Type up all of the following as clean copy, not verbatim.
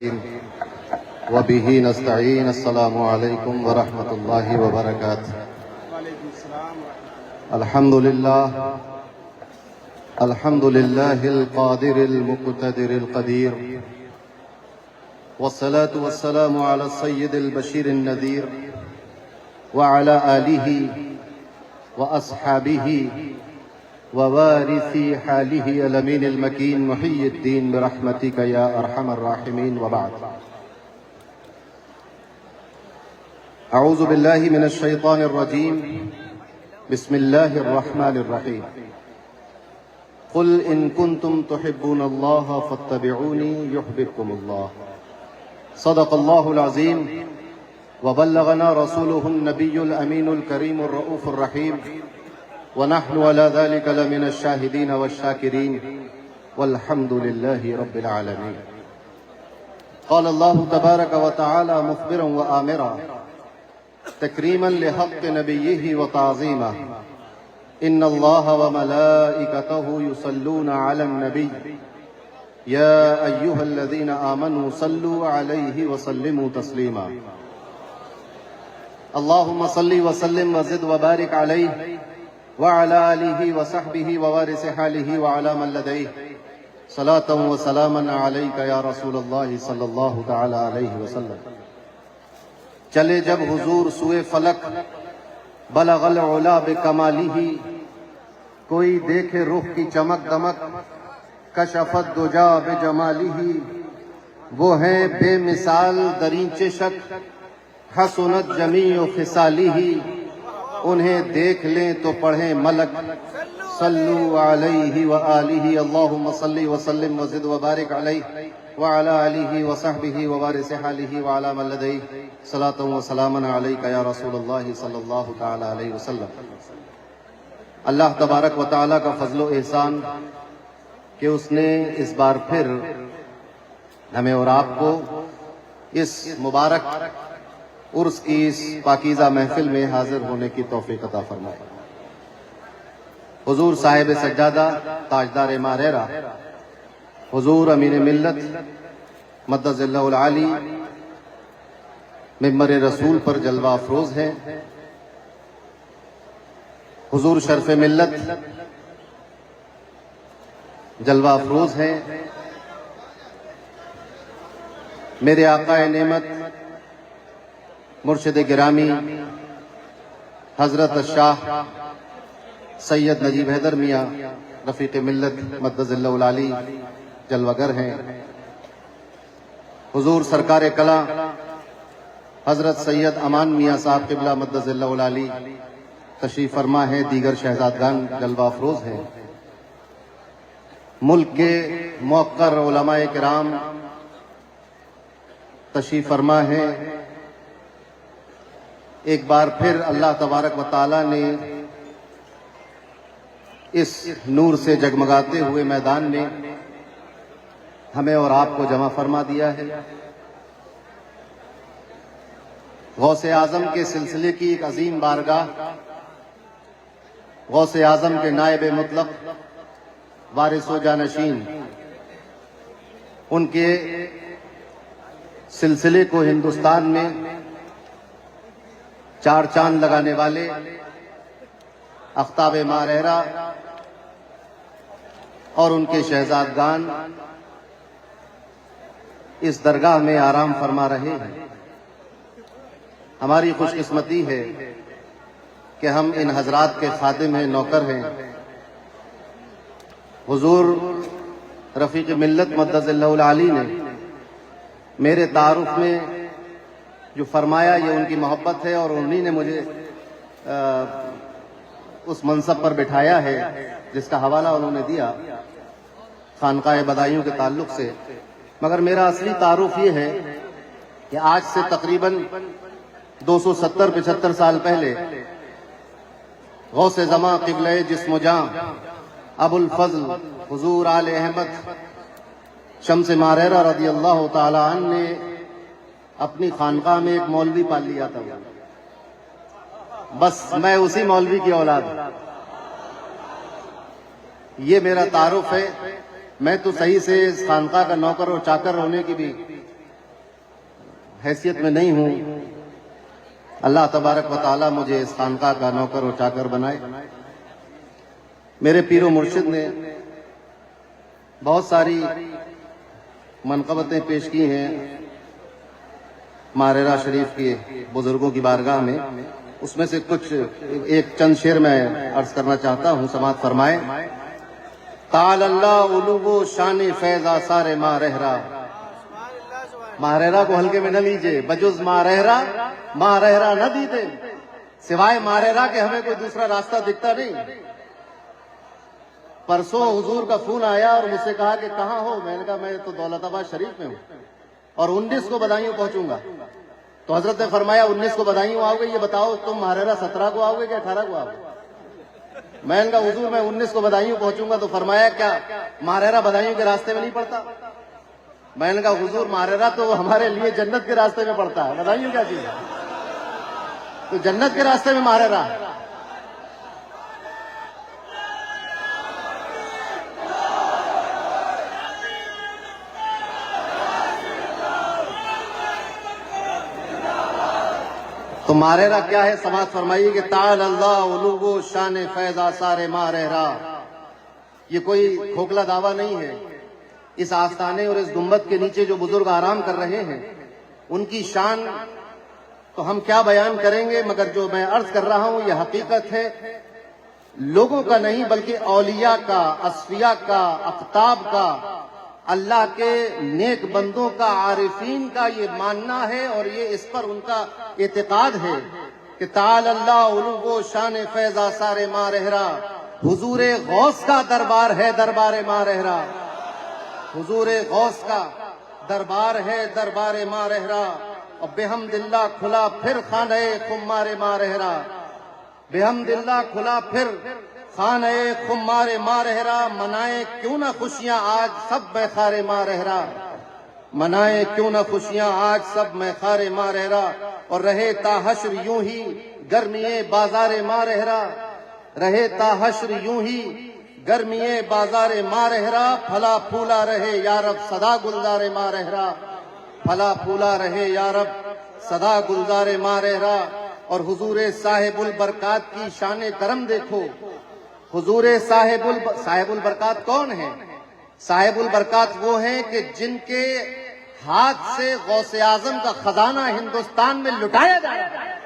وبه نستعين. السلام عليكم ورحمة الله وبركاته. الحمد لله القادر المقتدر القدير، والصلاة والسلام على السيد البشير النذير وعلى آله وأصحابه ووارث حاله الأمين المكين محي الدين برحمتك يا أرحم الراحمين. وبعد، أعوذ بالله من الشيطان الرجيم. بسم الله الرحمن الرحيم. قل إن كنتم تحبون الله فاتبعوني يحببكم الله. صدق الله العظيم، وبلغنا رسوله النبي الأمين الكريم الرؤوف الرحيم، ونحن على ذلك لمن الشاهدين والشاكرين، والحمد لله رب العالمين. قال الله تبارك وتعالى مخبرا وآمرا تكريما لحق نبيه وتعظيما: إن الله وملائكته يصلون على النبي يا أيها الذين آمنوا صلوا عليه وسلموا تسليما. اللهم صل وسلم وزد وبارك عليه وعلى آله وصحبه ووارث حاله وعلى من لديه صلاة وسلاما عليك يا رسول الله صلی اللہ تعالی علیہ وسلم. چلے جب حضور سوئے فلک بلغ العلا بکمالہ، کوئی دیکھے رخ کی چمک دمک کشفت دجا بجمالہ. وہ ہیں بے مثال درینچ شک حسنت جمیع خصالہ. انہیں دیکھ لیں تو پڑھیں ملک صلو علیہ وآلہ. اللہم صلی وسلم وزد وبارک علیہ وعلی آلہ وصحبہ ووارث حالہ وعلی من لدیہ صلاۃ وسلاما علیک یا رسول اللہ صلی اللہ تعالی علیہ وسلم. اللہ تبارک و تعالی کا فضل و احسان کہ اس نے اس بار پھر ہمیں اور آپ کو اس مبارک عرس کی اس پاکیزہ محفل میں حاضر ہونے کی توفیق عطا فرمائے. حضور صاحب سجادہ تاجدار ماریرہ، حضور امین ملت مدد اللہ العالی ممبر رسول پر جلوہ افروز ہیں. حضور شرف ملت جلوہ افروز ہیں. میرے آقا نعمت مرشد گرامی حضرت الشاہ سید نجیب حیدر میاں رفیق ملت مدد اللہ العالی جلوہ گر ہیں. حضور سرکار کلاں حضرت سید امان میاں صاحب قبلہ مدد اللہ العالی تشریف فرما ہے. دیگر شہزادگان جلوہ افروز ہیں. ملک کے موقر علماء کرام تشریف فرما ہے. ایک بار پھر اللہ تبارک و تعالی نے اس نور سے جگمگاتے ہوئے میدان میں ہمیں اور آپ کو جمع فرما دیا ہے. غوث اعظم کے سلسلے کی ایک عظیم بارگاہ، غوث اعظم کے نائب مطلق وارث و جانشین، ان کے سلسلے کو ہندوستان میں چار چاند لگانے والے افتاب ماریرہ اور ان کے شہزادگان اس درگاہ میں آرام فرما رہے ہیں. ہماری خوش قسمتی ہے کہ ہم ان حضرات کے خادم ہیں، نوکر ہیں. حضور رفیق ملت مدد اللہ العالی نے میرے تعارف میں جو فرمایا یہ ان کی محبت ہے، اور انہی نے مجھے اس منصب پر بٹھایا ہے جس کا حوالہ انہوں نے دیا خانقاہ بدایوں کے تعلق سے. مگر میرا اصلی تعارف یہ ہے کہ آج سے تقریباً 270-75 سال پہلے غوث زماں قبلہ جسم و جاں ابو الفضل حضور آل احمد شمس ماریرہ رضی اللہ تعالی عنہ نے اپنی خانقاہ میں ایک مولوی پال لیا تھا. بس میں اسی مولوی کی اولاد ہوں. یہ میرا تعارف ہے. میں تو صحیح سے اس خانقاہ کا نوکر اور چاکر ہونے کی بھی حیثیت میں نہیں ہوں، اللہ تبارک و تعالیٰ مجھے اس خانقاہ کا نوکر و چاکر بنائے۔ میرے پیر و مرشد نے بہت ساری منقبتیں پیش کی ہیں ماہ شریف کے بزرگوں کی بارگاہ میں، اس میں سے کچھ ایک چند شعر میں عرض کرنا چاہتا ہوں، سماعت فرمائے۔ تعالی اللہ علو شان فیض آثار ماہ رہرا، ماہ رہرا کو ہلکے میں نہ لیجئے، بجز ماہ رہرا نہ دیتے، سوائے ماہ رہرا کے ہمیں کوئی دوسرا راستہ دکھتا نہیں۔ پرسوں حضور کا فون آیا اور مجھ سے کہا کہ کہاں ہو؟ میں نے کہا میں تو دولت آباد شریف میں ہوں اور 19 کو بدایوں پہنچوں گا۔ تو حضرت نے فرمایا 19 کو بدایوں آؤ گے، یہ بتاؤ تم ماہ رہرا 17 کو آؤ گے کہ 18 کو آؤ گے؟ میں نے کہا حضور میں 19 کو بدایوں پہنچوں گا۔ تو فرمایا کیا ماہ رہرا بدایوں کے راستے میں نہیں پڑتا؟ میں نے کہا حضور ماہ رہرا تو ہمارے لیے جنت کے راستے میں پڑتا ہے، بدایوں کیا چیز ہے؟ تو جنت کے راستے میں ماہ رہرا۔ تو ماہ رہرا کیا ہے؟ سماعت فرمائیے کہ تعالی اللہ علو شان فیض آثار ماہ رہرا، یہ کوئی کھوکھلا دعویٰ نہیں ہے۔ اس آستانے اور اس گنبد کے نیچے جو بزرگ آرام کر رہے ہیں ان کی شان تو ہم کیا بیان کریں گے، مگر جو میں عرض کر رہا ہوں یہ حقیقت ہے، لوگوں کا نہیں بلکہ اولیاء کا، اصفیاء کا، اقطاب کا، اللہ کے نیک بندوں کا، عارفین کا یہ ماننا ہے اور یہ اس پر ان کا اعتقاد ہے کہ تعالی اللہ علو شان فیض آثار ماہ رہرا، حضور غوث کا دربار ہے دربار ماہ رہرا، حضور غوث کا دربار ہے دربار ماہ رہرا، اور بحمد اللہ کھلا پھر خانہ خمار ماہ رہرا، بحمد اللہ کھلا پھر خانہ خمار ماہ رہرا، منائے کیوں نہ خوشیاں آج سب میخار ماہ رہرا، منائے کیوں نہ خوشیاں آج سب میخار ماہ رہرا، اور رہے تا حشر یوں ہی گرمی بازار ماہ رہرا، رہے تا حشر یوں ہی گرمی بازار ماہ رہرا، پھلا پھولا رہے یارب صدا گلزار ماہ رہرا، پھلا پھولا رہے یارب صدا گلزار ماہ رہرا۔ اور حضور صاحب البرکات کی شان کرم دیکھو، حضور صاحب البرکات کون ہیں؟ صاحب البرکات وہ ہیں کہ جن کے ہاتھ سے غوث اعظم کا خزانہ ہندوستان میں لٹایا جا رہا ہے،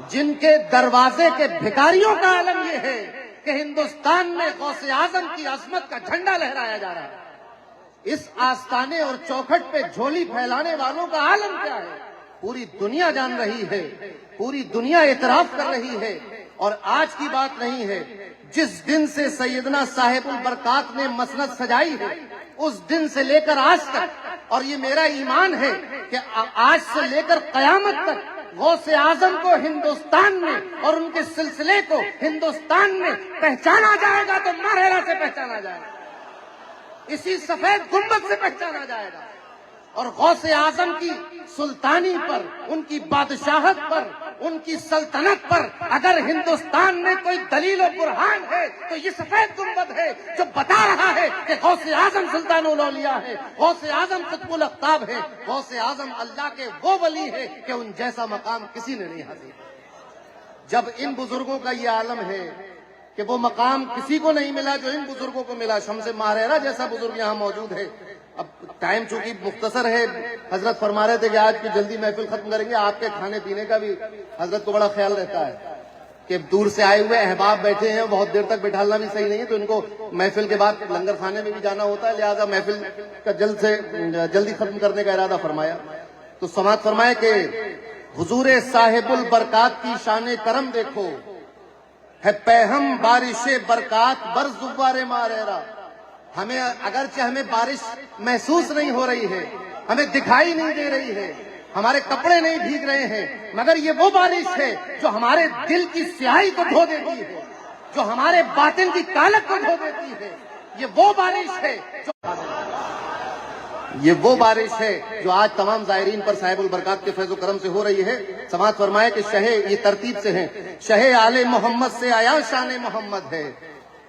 جن کے دروازے کے بھکاریوں کا عالم یہ ہے کہ ہندوستان میں غوث اعظم کی عظمت کا جھنڈا لہرایا جا رہا ہے۔ اس آستانے اور چوکھٹ پہ جھولی پھیلانے والوں کا عالم کیا ہے؟ پوری دنیا جان رہی ہے، پوری دنیا اعتراف کر رہی ہے، اور آج کی بات نہیں ہے، جس دن سے سیدنا صاحب البرکات نے مسند سجائی ہے اس دن سے لے کر آج تک، اور یہ میرا ایمان ہے کہ آج سے لے کر قیامت تک غوث اعظم کو ہندوستان میں اور ان کے سلسلے کو ہندوستان میں پہچانا جائے گا تو ماہ رہرا سے پہچانا جائے گا، اسی سفید گنبد سے پہچانا جائے گا۔ اور غوث اعظم کی سلطانی پر، ان کی بادشاہت پر، ان کی سلطنت پر اگر ہندوستان میں کوئی دلیل و برہان ہے تو یہ سفید گنبد ہے جو بتا رہا ہے کہ غوث اعظم سلطان الاولیاء ہے، غوث اعظم قطب الاقطاب ہے، غوث اعظم اللہ کے وہ ولی ہے کہ ان جیسا مقام کسی نے نہیں حاصل۔ جب ان بزرگوں کا یہ عالم ہے کہ وہ مقام کسی کو نہیں ملا جو ان بزرگوں کو ملا، شمس ماہ رہرا جیسا بزرگ یہاں موجود ہے۔ اب ٹائم چونکہ مختصر ہے، حضرت فرما رہے تھے کہ آج کی جلدی محفل ختم کریں گے، آپ کے کھانے پینے کا بھی حضرت کو بڑا خیال رہتا ہے کہ دور سے آئے ہوئے احباب بیٹھے ہیں، بہت دیر تک بٹھالنا بھی صحیح نہیں ہے، تو ان کو محفل کے بعد لنگر خانے میں بھی جانا ہوتا ہے، لہذا محفل کا جلدی ختم کرنے کا ارادہ فرمایا۔ تو سماعت فرمائے کہ حضور صاحب البرکات کی شان کرم دیکھو، ہے پہم بارش برکات بر زوار ماہ رہرا، ہمیں اگرچہ ہمیں بارش محسوس نہیں ہو رہی ہے، ہمیں دکھائی نہیں دے رہی ہے، ہمارے کپڑے نہیں بھیگ رہے ہیں، مگر یہ وہ بارش ہے جو ہمارے دل کی سیاہی کو دھو دیتی ہے، جو ہمارے باطن کی کالک کو دھو دیتی ہے، یہ وہ بارش ہے جو آج تمام زائرین پر صاحب البرکات کے فیض و کرم سے ہو رہی ہے۔ سماعت فرمائے کہ شہ یہ ترتیب سے ہیں، شہ آل محمد سے آیا شان محمد ہے۔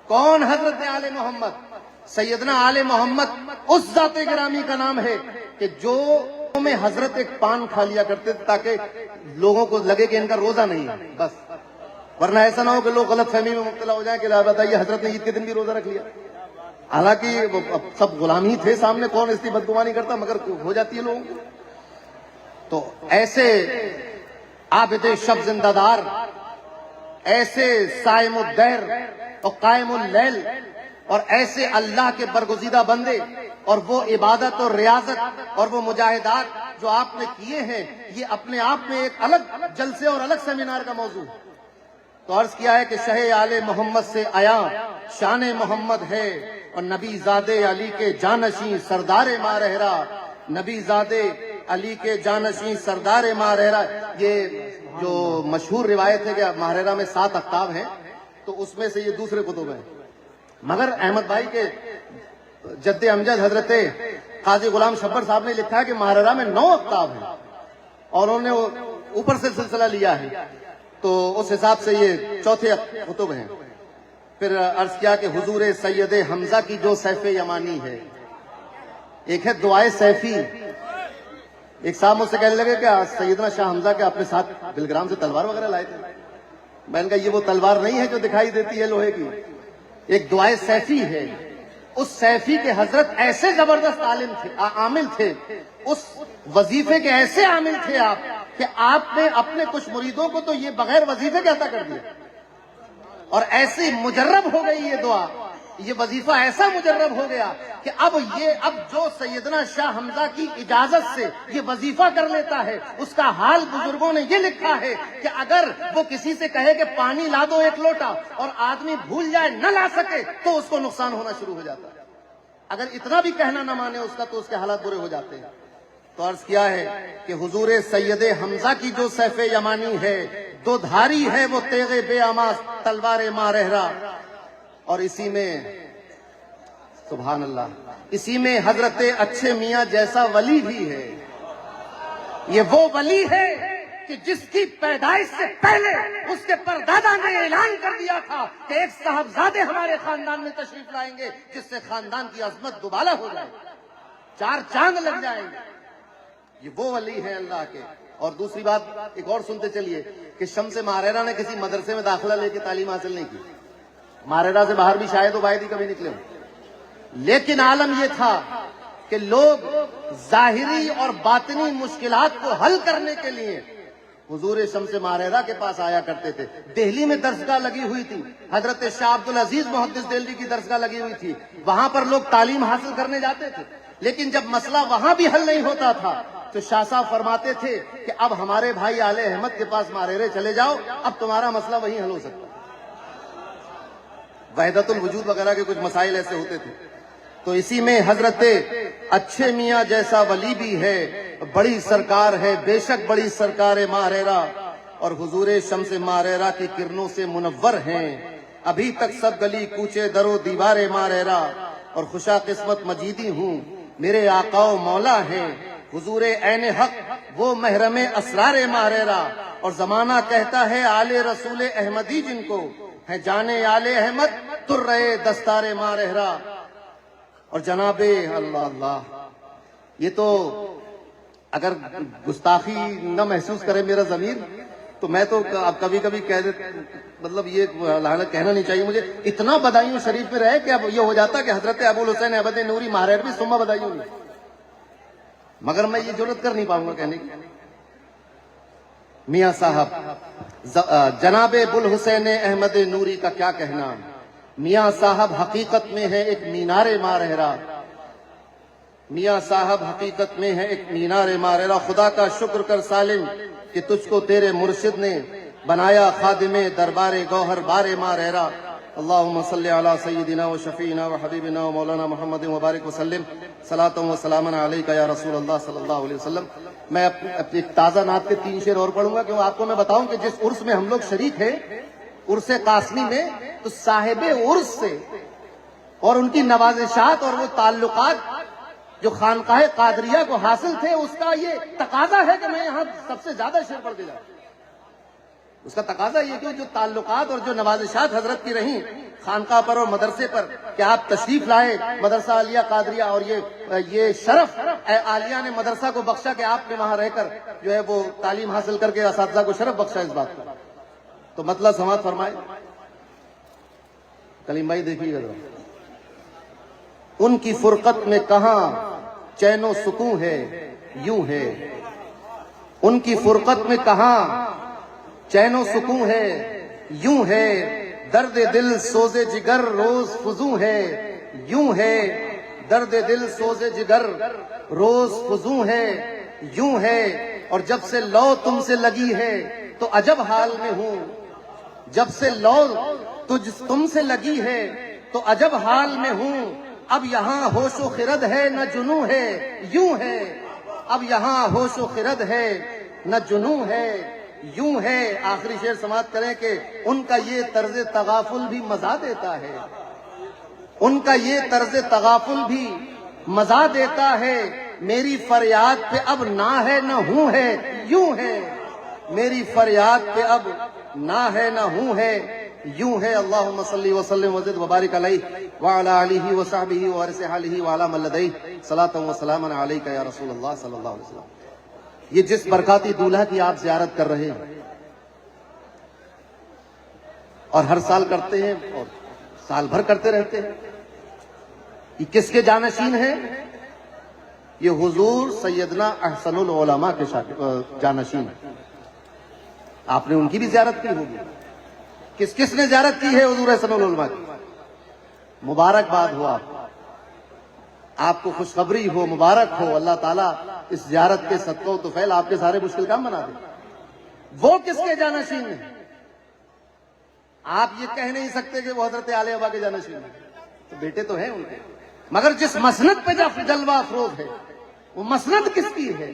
کون حضرت آل محمد؟ سیدنا آل محمد اس ذات گرامی کا نام ہے کہ جو میں حضرت ایک پان کھا لیا کرتے تھے تاکہ لوگوں کو لگے کہ ان کا روزہ نہیں ہے بس، ورنہ ایسا نہ ہو کہ لوگ غلط فہمی میں مبتلا ہو جائیں کہ بتائیے حضرت نے عید کے دن بھی روزہ رکھ لیا، حالانکہ سب غلام ہی تھے سامنے، کون اس کی بدگمانی کرتا، مگر ہو جاتی ہے لوگوں کو۔ تو ایسے عابد شب زندہ دار، ایسے صائم الدہر اور قائم اللیل، اور ایسے اللہ کے برگزیدہ بندے، اور وہ عبادت اور ریاضت اور وہ مجاہدات جو آپ نے کیے ہیں، یہ اپنے آپ میں ایک الگ جلسے اور الگ سیمینار کا موضوع ہے۔ تو عرض کیا ہے کہ شہ آل محمد سے آیا شان محمد ہے، اور نبی زادے علی کے جانشین سردار مارہرا، نبی زادے علی کے جانشین سردار مارہرا۔ یہ جو مشہور روایت ہے کہ مارہرا میں 7 اقطاب ہیں، تو اس میں سے یہ دوسرے کتب ہیں، مگر احمد بھائی کے جد امجد حضرت قاضی غلام شبر صاحب نے لکھا ہے کہ مارہرا میں 9 اقطاب ہیں، اور انہوں نے اوپر سے سلسلہ لیا ہے، تو اس حساب سے یہ چوتھے کتب ہیں۔ پھر عرض کیا کہ حضور سید حمزہ کی جو سیف یمانی ہے، ایک ہے دعائے سیفی۔ ایک صاحب مجھ سے کہنے لگے کہ سیدنا شاہ حمزہ کے اپنے ساتھ بلگرام سے تلوار وغیرہ لائے تھے، میں نے کہا یہ وہ تلوار نہیں ہے جو دکھائی دیتی ہے لوہے کی، ایک دعائے سیفی ہے۔ اس سیفی کے حضرت ایسے زبردست عامل تھے، اس وظیفے کے ایسے عامل تھے آپ، کہ آپ نے اپنے کچھ مریدوں کو تو یہ بغیر وظیفے کے عطا کر دیا، اور ایسی مجرب ہو گئی یہ دعا، یہ وظیفہ ایسا مجرب ہو گیا کہ اب جو سیدنا شاہ حمزہ کی اجازت سے یہ وظیفہ کر لیتا ہے، اس کا حال بزرگوں نے یہ لکھا ہے کہ اگر وہ کسی سے کہے کہ پانی لا دو 1 لوٹا، اور آدمی بھول جائے نہ لا سکے، تو اس کو نقصان ہونا شروع ہو جاتا ہے۔ اگر اتنا بھی کہنا نہ مانے اس کا، تو اس کے حالات برے ہو جاتے ہیں۔ تو عرض کیا ہے کہ حضور سید حمزہ کی جو سیف یمانی ہے، 2 دھاری ہے وہ تیغ بے آماز تلوار مارہرا، اور اسی میں سبحان اللہ، اسی میں حضرت اچھے میاں جیسا ولی بھی ہے۔ یہ وہ ولی ہے کہ جس کی پیدائش سے پہلے اس کے پردادا نے اعلان کر دیا تھا کہ ایک صاحبزادے ہمارے خاندان میں تشریف لائیں گے جس سے خاندان کی عظمت دوبالا ہو جائے، 4 چاند لگ جائیں گے۔ یہ وہ ولی ہے اللہ کے۔ اور دوسری بات ایک اور سنتے چلیے کہ شمس مارہرا نے کسی مدرسے میں داخلہ لے کے تعلیم حاصل نہیں کی، مارہرا سے باہر بھی شاید و باید ہی کبھی نکلے ہوں، لیکن عالم یہ تھا کہ لوگ ظاہری اور باطنی مشکلات کو حل کرنے کے لیے حضور شمس مارہرا کے پاس آیا کرتے تھے۔ دہلی میں درسگاہ لگی ہوئی تھی، حضرت شاہ عبدالعزیز محدث دہلوی کی درسگاہ لگی ہوئی تھی، وہاں پر لوگ تعلیم حاصل کرنے جاتے تھے، لیکن جب مسئلہ وہاں بھی حل نہیں ہوتا تھا تو شاہ صاحب فرماتے تھے کہ اب ہمارے بھائی آل احمد کے پاس مارہرے چلے جاؤ، اب تمہارا مسئلہ وہیں حل ہو سکتا ہے۔ وحدت الوجود وغیرہ کے کچھ مسائل ایسے ہوتے تھے۔ تو اسی میں حضرت اچھے میاں جیسا ولی بھی ہے، بڑی سرکار ہے بے شک بڑی سرکار مارہرا، اور حضور شمس مارہرا کی کرنوں سے منور ہیں ابھی تک سب گلی کوچے در و دیوار مارہرا، اور خوشا قسمت مجیدی ہوں میرے آقا و مولا ہیں حضور عین حق وہ محرم اسرار مارہرا، اور زمانہ کہتا ہے آل رسول احمدی جن کو ہے جانے آل احمد ترے دستار مارہرا۔ اور جناب اللہ اللہ، یہ تو اگر گستاخی نہ محسوس کرے میرا ضمیر تو میں تو اب کبھی کبھی کہہ دیتا، مطلب یہ کہنا نہیں چاہیے مجھے، اتنا بدایوں شریف میں رہے کہ اب یہ ہو جاتا کہ حضرت ابو الحسین ابد نوری مارہر بھی ثم بدایوں نہیں، مگر میں یہ جرات کر نہیں پاؤں گا کہنے کی۔ میاں صاحب جناب ابو الحسین احمد نوری کا کیا کہنا، میاں صاحب حقیقت میں ہے ایک مینار مارہرا، میاں صاحب حقیقت میں ہے ایک مینار مارہرا، خدا کا شکر کر سالم کہ تجھ کو تیرے مرشد نے بنایا خادم دربار گوہر بار مارہرا۔ اللہم صلی علی سیدنا و شفیعنا و حبیبنا و مولانا محمد مبارک وسلم، صلاۃ و سلام علیکہ یا رسول اللہ صلی اللہ علیہ وسلم۔ میں ایک تازہ نعت کے 3 شعر اور پڑھوں گا کہ آپ کو میں بتاؤں کہ جس عرس میں ہم لوگ شریک ہیں، عرس قاسمی میں، تو صاحب عرس سے اور ان کی نوازشات اور وہ تعلقات جو خانقاہ قادریہ کو حاصل تھے، اس کا یہ تقاضا ہے کہ میں یہاں سب سے زیادہ شعر پڑھ کے جاؤں۔ اس کا تقاضا یہ کہ جو تعلقات اور جو نوازشات حضرت کی رہیں خانقاہ پر اور مدرسے پر کہ آپ تشریف لائے مدرسہ عالیہ قادریہ، اور یہ شرف عالیہ نے مدرسہ کو بخشا کہ آپ نے وہاں رہ کر جو ہے وہ تعلیم حاصل کر کے اساتذہ کو شرف بخشا اس بات کو، تو مطلب سماعت فرمائے۔ کلیم بھائی دیکھیے گا، ان کی فرقت میں کہاں چین و سکون ہے یوں ہے، ان کی فرقت میں کہاں چین و سکون ہے یوں ہے، درد دل سوز جگر روز فزوں ہے یوں ہے، درد دل سوز جگر روز فزوں ہے یوں ہے، اور جب سے لو تم سے لگی ہے تو عجب حال میں ہوں، جب سے لو تم سے لگی ہے تو عجب حال میں ہوں، اب یہاں ہوش و خرد ہے نہ جنوں ہے یوں ہے، اب یہاں ہوش و خرد ہے نہ جنوں ہے یوں ہے۔ آخری شعر سماعت کریں کہ ان کا یہ طرز تغافل بھی مزہ دیتا ہے، ان کا یہ طرز تغافل بھی مزہ دیتا ہے، میری فریاد پہ اب نہ ہے نہ ہوں ہے یوں ہے، میری فریاد پہ اب نہ ہے نہ ہوں ہے یوں ہے۔ اللہم صلی وسلم وزد وبارک علیہ وعلی آلہ وصحبہ وارث حالہ وعلی من لدیہ صلاۃ و سلام علیک یا رسول اللہ صلی اللہ علیہ وسلم۔ یہ جس برکاتی دولہا کی آپ زیارت کر رہے ہیں اور ہر سال کرتے ہیں اور سال بھر کرتے رہتے ہیں، یہ کس کے جانشین ہیں؟ یہ حضور سیدنا احسن العلماء کے جانشین ہیں۔ آپ نے ان کی بھی زیارت کی ہوگی، کس کس نے زیارت کی ہے حضور احسن العلماء کی؟ مبارکباد ہو آپ کو خوشخبری ہو، مبارک ہو، اللہ تعالیٰ اس زیارت کے صدقہ و طفیل آپ کے سارے مشکل کام بنا دے۔ وہ کس کے جانشین ہیں؟ آپ یہ کہہ نہیں سکتے کہ وہ حضرت علی ابا کے جانشین ہیں، تو بیٹے تو ہیں ان کے، مگر جس مسند پہ جلوہ افروز ہے وہ مسند کس کی ہے؟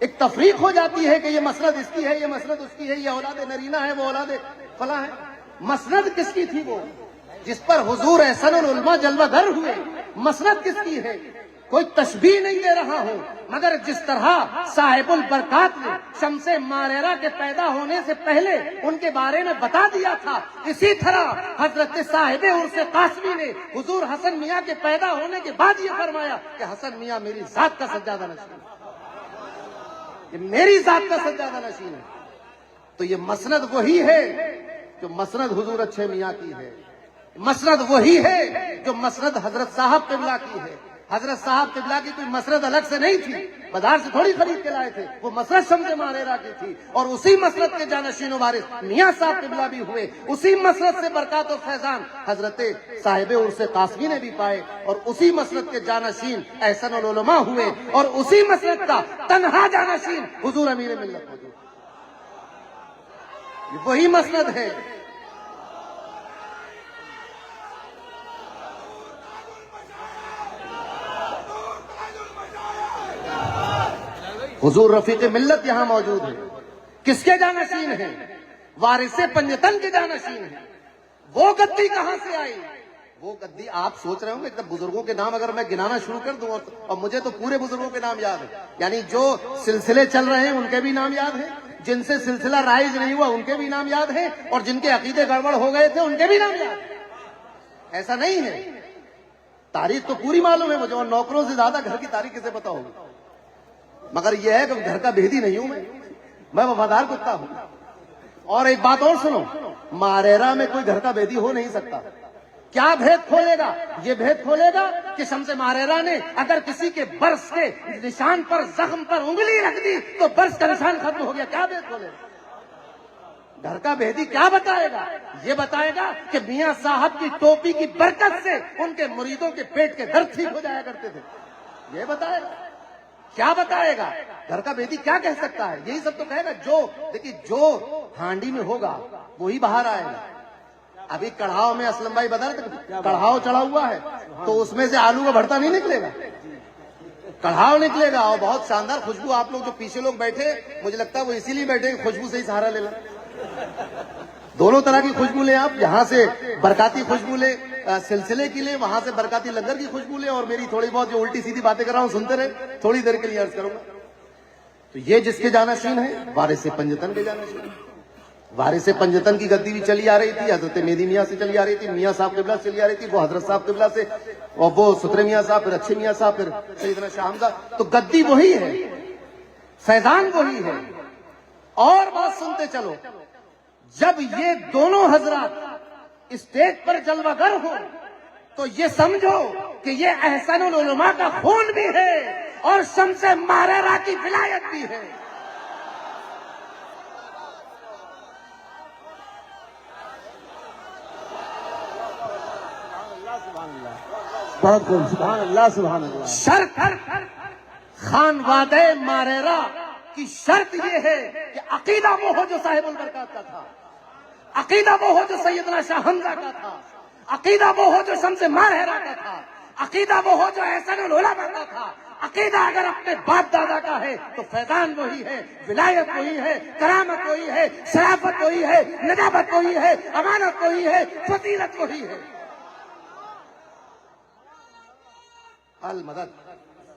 ایک تفریق ہو جاتی ہے کہ یہ مسند اس کی ہے، یہ مسند اس کی ہے، یہ اولاد نرینہ ہے، وہ اولاد فلاں ہے۔ مسند کس کی تھی؟ وہ جس پر حضور احسن العلماء جلوہ گر ہوئے، مسند کس کی ہے؟ کوئی تشبیہ نہیں دے رہا ہوں، مگر جس طرح صاحب البرکات نے شمس ماریرہ کے پیدا ہونے سے پہلے ان کے بارے میں بتا دیا تھا، اسی طرح حضرت صاحب عرس قاسمی نے حضور حسن میاں کے پیدا ہونے کے بعد یہ فرمایا کہ حسن میاں میری ذات کا سجادہ نشین ہے، یہ میری ذات کا سجادہ نشین ہے۔ تو یہ مسند وہی ہے جو مسند حضور اچھے میاں کی ہے، مسند وہی ہے جو مسند حضرت صاحب قبلہ کی ہے۔ حضرت صاحب قبلہ کی کوئی مسند الگ سے نہیں تھی، بازار سے تھوڑی خرید کے لائے تھے، وہ مسند شمس ماریرہ کی تھی، اور اسی مسند کے جانشین و وارث میاں صاحب قبلہ بھی ہوئے، اسی مسند سے برکات و فیضان حضرت صاحب عرس قاسمی نے بھی پائے، اور اسی مسند کے جانشین احسن العلماء ہوئے، اور اسی مسند کا تنہا جانشین حضور امیر ملت موجود۔ یہ وہی مسند ہے۔ حضور رفیق ملت یہاں موجود ہے، کس کے جانشین ہیں؟ وارث پنجتن کے جانشین ہیں۔ وہ گدی کہاں سے آئی؟ وہ گدی آپ سوچ رہے ہوں گے بزرگوں کے نام اگر میں گنانا شروع کر دوں، اور مجھے تو پورے بزرگوں کے نام یاد ہیں، یعنی جو سلسلے چل رہے ہیں ان کے بھی نام یاد ہیں، جن سے سلسلہ رائج نہیں ہوا ان کے بھی نام یاد ہیں، اور جن کے عقیدے گڑبڑ ہو گئے تھے ان کے بھی نام یاد ہیں۔ ایسا نہیں ہے، تاریخ تو پوری معلوم ہے مجھے، اور نوکروں سے زیادہ گھر کی تاریخ کسے پتا ہوگی، مگر یہ ہے کہ گھر کا بھیدی نہیں ہوں میں وفادار کتا ہوں۔ اور ایک بات اور سنو، ماریرہ میں کوئی گھر کا بھیدی ہو نہیں سکتا۔ کیا بھید کھولے گا؟ یہ بھید کھولے گا کہ شمس ماریرہ نے اگر کسی کے برس کے نشان پر، زخم پر انگلی رکھ دی تو برس کا نشان ختم ہو گیا۔ کیا بھید کھولے گا؟ گھر کا بھیدی کیا بتائے گا؟ یہ بتائے گا کہ میاں صاحب کی ٹوپی کی برکت سے ان کے مریدوں کے پیٹ کے درد ٹھیک ہو جایا کرتے تھے، یہ بتائے گا۔ کیا بتائے گا؟ گھر کا بیٹی کیا کہہ سکتا ہے؟ یہی سب تو کہے گا جو ہانڈی میں ہوگا وہی باہر آئے گا۔ ابھی کڑھاؤ میں اسلم بھائی بتا رہے تھے، کڑھاؤ چڑھا ہوا ہے تو اس میں سے آلو کا بھرتا نہیں نکلے گا، کڑھاؤ نکلے گا، اور بہت شاندار خوشبو۔ آپ لوگ جو پیچھے لوگ بیٹھے، مجھے لگتا ہے وہ اسی لیے بیٹھے کہ خوشبو سے ہی سہارا لے لیں۔ دونوں طرح کی خوشبو لیں آپ، یہاں سے برکاتی خوشبو لیں، سلسلے کی لیں، وہاں سے برکاتی لنگر کی خوشبو لیں، اور میری تھوڑی بہت جو الٹی سیدھی باتیں کر رہا ہوں سنتے رہے، تھوڑی دیر کے لیے عرض کروں گا۔ تو یہ جس کے جانشین ہیں، وارث پنجتن کے جانشین ہیں۔ وارث پنجتن کی گدی بھی چلی آ رہی تھی، حضرت مہدی میاں سے چلی آ رہی تھی، میاں صاحب قبلہ سے چلی آ رہی تھی، وہ حضرت صاحب قبلہ سے، اور وہ سترے میاں صاحب، پھر اچھے میاں صاحب، پھر سیدنا شاہ حمزہ. تو گدی وہی ہے، فیضان وہی ہے. اور بات سنتے چلو، جب یہ دونوں حضرات اسٹیج پر جلوہ گر ہو تو یہ سمجھو کہ یہ احسن العلماء کا خون بھی ہے اور شمس ماریرہ کی ولایت بھی ہے. بہت خوب، سبحان اللہ سبحان اللہ. شرط خانوادہ ماریرہ کی شرط یہ ہے کہ عقیدہ وہ ہو جو صاحب البرکات کا تھا، عقیدہ وہ ہو جو سیدنا شاہ حمزہ کا تھا، عقیدہ وہ ہو جو شمس ماریرہ کا تھا، عقیدہ وہ ہو جو احسن العلماء کا تھا. عقیدہ اگر اپنے باپ دادا کا ہے تو فیضان وہی ہے، ولایت وہی ہے، کرامت وہی ہے، شرافت وہی ہے، نجابت وہی ہے، امانت وہی ہے، فضیلت وہی ہے. المدد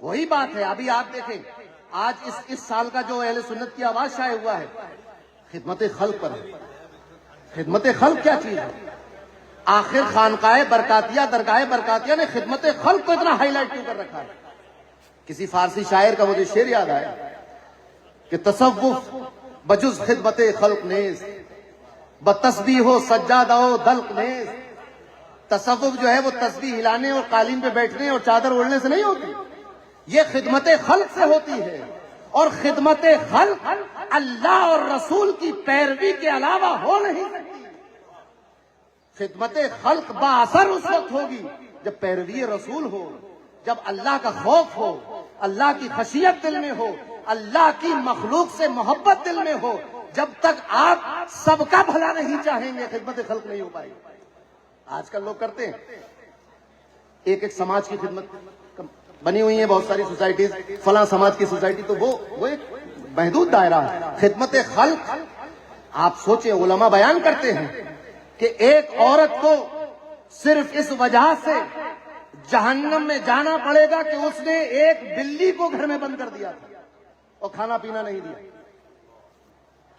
وہی بات ہے. ابھی آپ دیکھیں آج اس سال کا جو اہل سنت کی آواز شائع ہوا ہے خدمت خلق پر ہے. خدمت خلق کیا چیز ہے؟ آخر خانقاہ برکاتیہ، درگاہ برکاتیہ نے خدمت خلق کو اتنا ہائی لائٹ کیوں کر رکھا ہے؟ کسی فارسی شاعر کا مجھے شعر یاد آیا کہ تصوف بجز خدمت خلق نیز، بتسبیح و سجادہ و دلق نیز. تصوف جو ہے وہ تسبیح ہلانے اور قالین پہ بیٹھنے اور چادر اوڑھنے سے نہیں ہوتی، یہ خدمت خلق سے ہوتی ہے. اور خدمت خلق اللہ اور رسول کی پیروی کے علاوہ ہو نہیں سکتی. خدمت خلق با اثر اس وقت ہوگی جب پیروی رسول ہو، جب اللہ کا خوف ہو، اللہ کی خشیت دل میں ہو، اللہ کی مخلوق سے محبت دل میں ہو. جب تک آپ سب کا بھلا نہیں چاہیں گے خدمت خلق نہیں ہو پائے گی. آج کل لوگ کرتے ہیں ایک ایک سماج کی خدمت بنی ہوئی ہیں، بہت ساری سوسائٹیز، فلاں سماج کی سوسائٹی، تو وہ ایک محدود دائرہ ہے. خدمت خلق آپ سوچیں، علماء بیان کرتے ہیں کہ ایک عورت کو صرف اس وجہ سے جہنم میں جانا پڑے گا کہ اس نے ایک بلی کو گھر میں بند کر دیا تھا اور کھانا پینا نہیں دیا.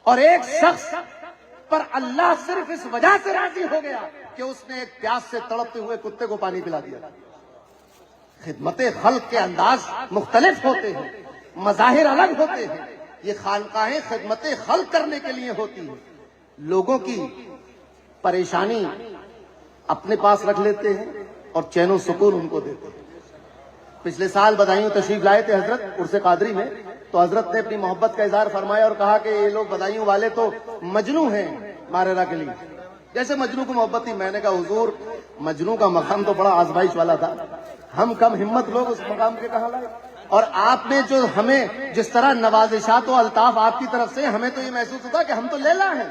اور ایک شخص پر اللہ صرف اس وجہ سے راضی ہو گیا کہ اس نے ایک پیاس سے تڑپتے ہوئے کتے کو پانی پلا دیا. خدمت خلق کے انداز مختلف ہوتے ہیں، مظاہر الگ ہوتے ہیں. یہ خانقاہیں خدمت خلق کرنے کے لیے ہوتی ہیں. لوگوں کی پریشانی اپنے پاس رکھ لیتے ہیں اور چین و سکون ان کو دیتے ہیں. پچھلے سال بدایوں تشریف لائے تھے حضرت عرس قادری میں، تو حضرت نے اپنی محبت کا اظہار فرمایا اور کہا کہ یہ لوگ بدایوں والے تو مجنو ہیں ماریرہ کے لیے، جیسے مجنو کو محبت تھی. میں نے کہا حضور مجنو کا مقام تو بڑا آزمائش والا تھا، ہم کم ہمت لوگ اس مقام کے کہاں لائے. اور آپ نے جو ہمیں جس طرح نوازشات و الطاف آپ کی طرف سے، ہمیں تو یہ محسوس ہوتا کہ ہم تو لیلا ہیں.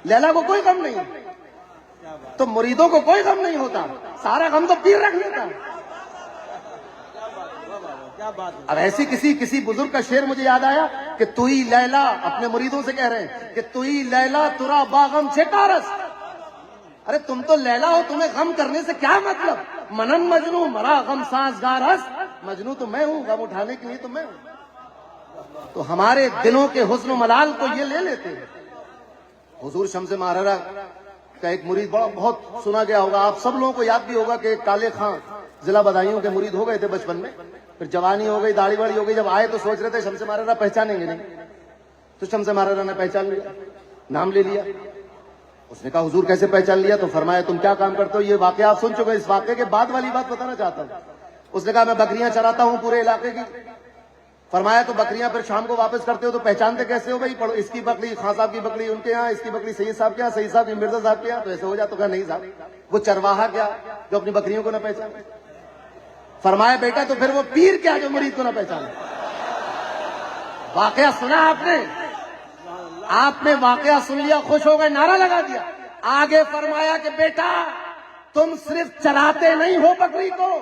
لیلا کو کوئی غم نہیں، تو مریدوں کو کوئی غم نہیں ہوتا، سارا غم تو پیر رکھ لیتا ہے. اب ایسی کسی بزرگ کا شعر مجھے یاد آیا کہ تو ہی لیلا، اپنے مریدوں سے کہہ رہے ہیں کہ تو ہی لیلا ترا باغم چھکارس. ارے تم تو لیلا ہو، تمہیں غم کرنے سے کیا مطلب؟ منن مجنو مرا غم سازگارس. مجنو تو میں ہوں، غم اٹھانے کے لیے تو میں ہوں. تو ہمارے دلوں کے حسن و ملال کو یہ لے لیتے ہیں. حضور شمس ماریرہ کا ایک مرید بہت سنا گیا ہوگا، آپ سب لوگوں کو یاد بھی ہوگا کہ کالے خان ضلع بدایوں کے مرید ہو گئے تھے بچپن میں، پھر جوانی ہو گئی، داڑھی واڑی ہو گئی. جب آئے تو سوچ رہے تھے شمس ماریرہ پہچانیں گے نہیں، تو شمس ماریرہ نے پہچان لیا، نام لے لیا. اس نے کہا حضور کیسے پہچان لیا؟ تو فرمایا تم کیا کام کرتے ہو؟ یہ واقعہ آپ سن چکے، اس واقعے کے بعد والی بات بتانا چاہتا ہوں. اس نے کہا میں بکریاں چراتا ہوں پورے علاقے کی. فرمایا تو بکریاں پھر شام کو واپس کرتے ہو تو پہچانتے کیسے ہو؟ بھائی اس کی بکری خان صاحب کی بکری ان کے یہاں، اس کی بکری سید صاحب کے یہاں، سید صاحب کی مرزا صاحب کے یہاں، تو ایسے ہو جاتا. تو کہا نہیں صاحب، وہ چرواہا کیا جو اپنی بکریوں کو نہ پہچانے. فرمایا بیٹا تو پھر وہ پیر کیا جو مرید کو نہ پہچانے. واقعہ سنا آپ نے واقعہ سن لیا، خوش ہو گئے، نعرہ لگا دیا. آگے فرمایا کہ بیٹا تم صرف چراتے نہیں ہو بکری کو،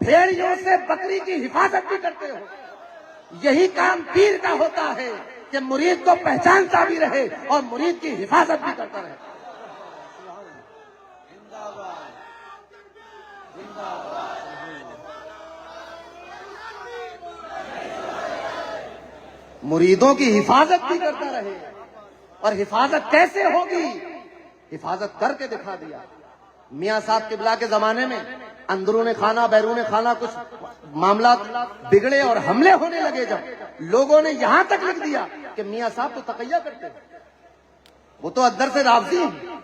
بھیڑیوں سے بکری کی حفاظت بھی کرتے ہو. یہی کام پیر کا ہوتا ہے کہ مرید کو پہچانتا بھی رہے اور مرید کی حفاظت بھی کرتا رہے. مریدوں کی حفاظت بھی کرتا رہے اور حفاظت کیسے ہوگی؟ حفاظت کر کے دکھا دیا۔ میاں صاحب قبلہ کے زمانے میں اندرون خانہ بیرون خانہ کچھ معاملات بگڑے اور حملے ہونے لگے، جب لوگوں نے یہاں تک لکھ دیا کہ میاں صاحب تو تقیہ کرتے ہیں، وہ تو اندر سے رافضی ہیں،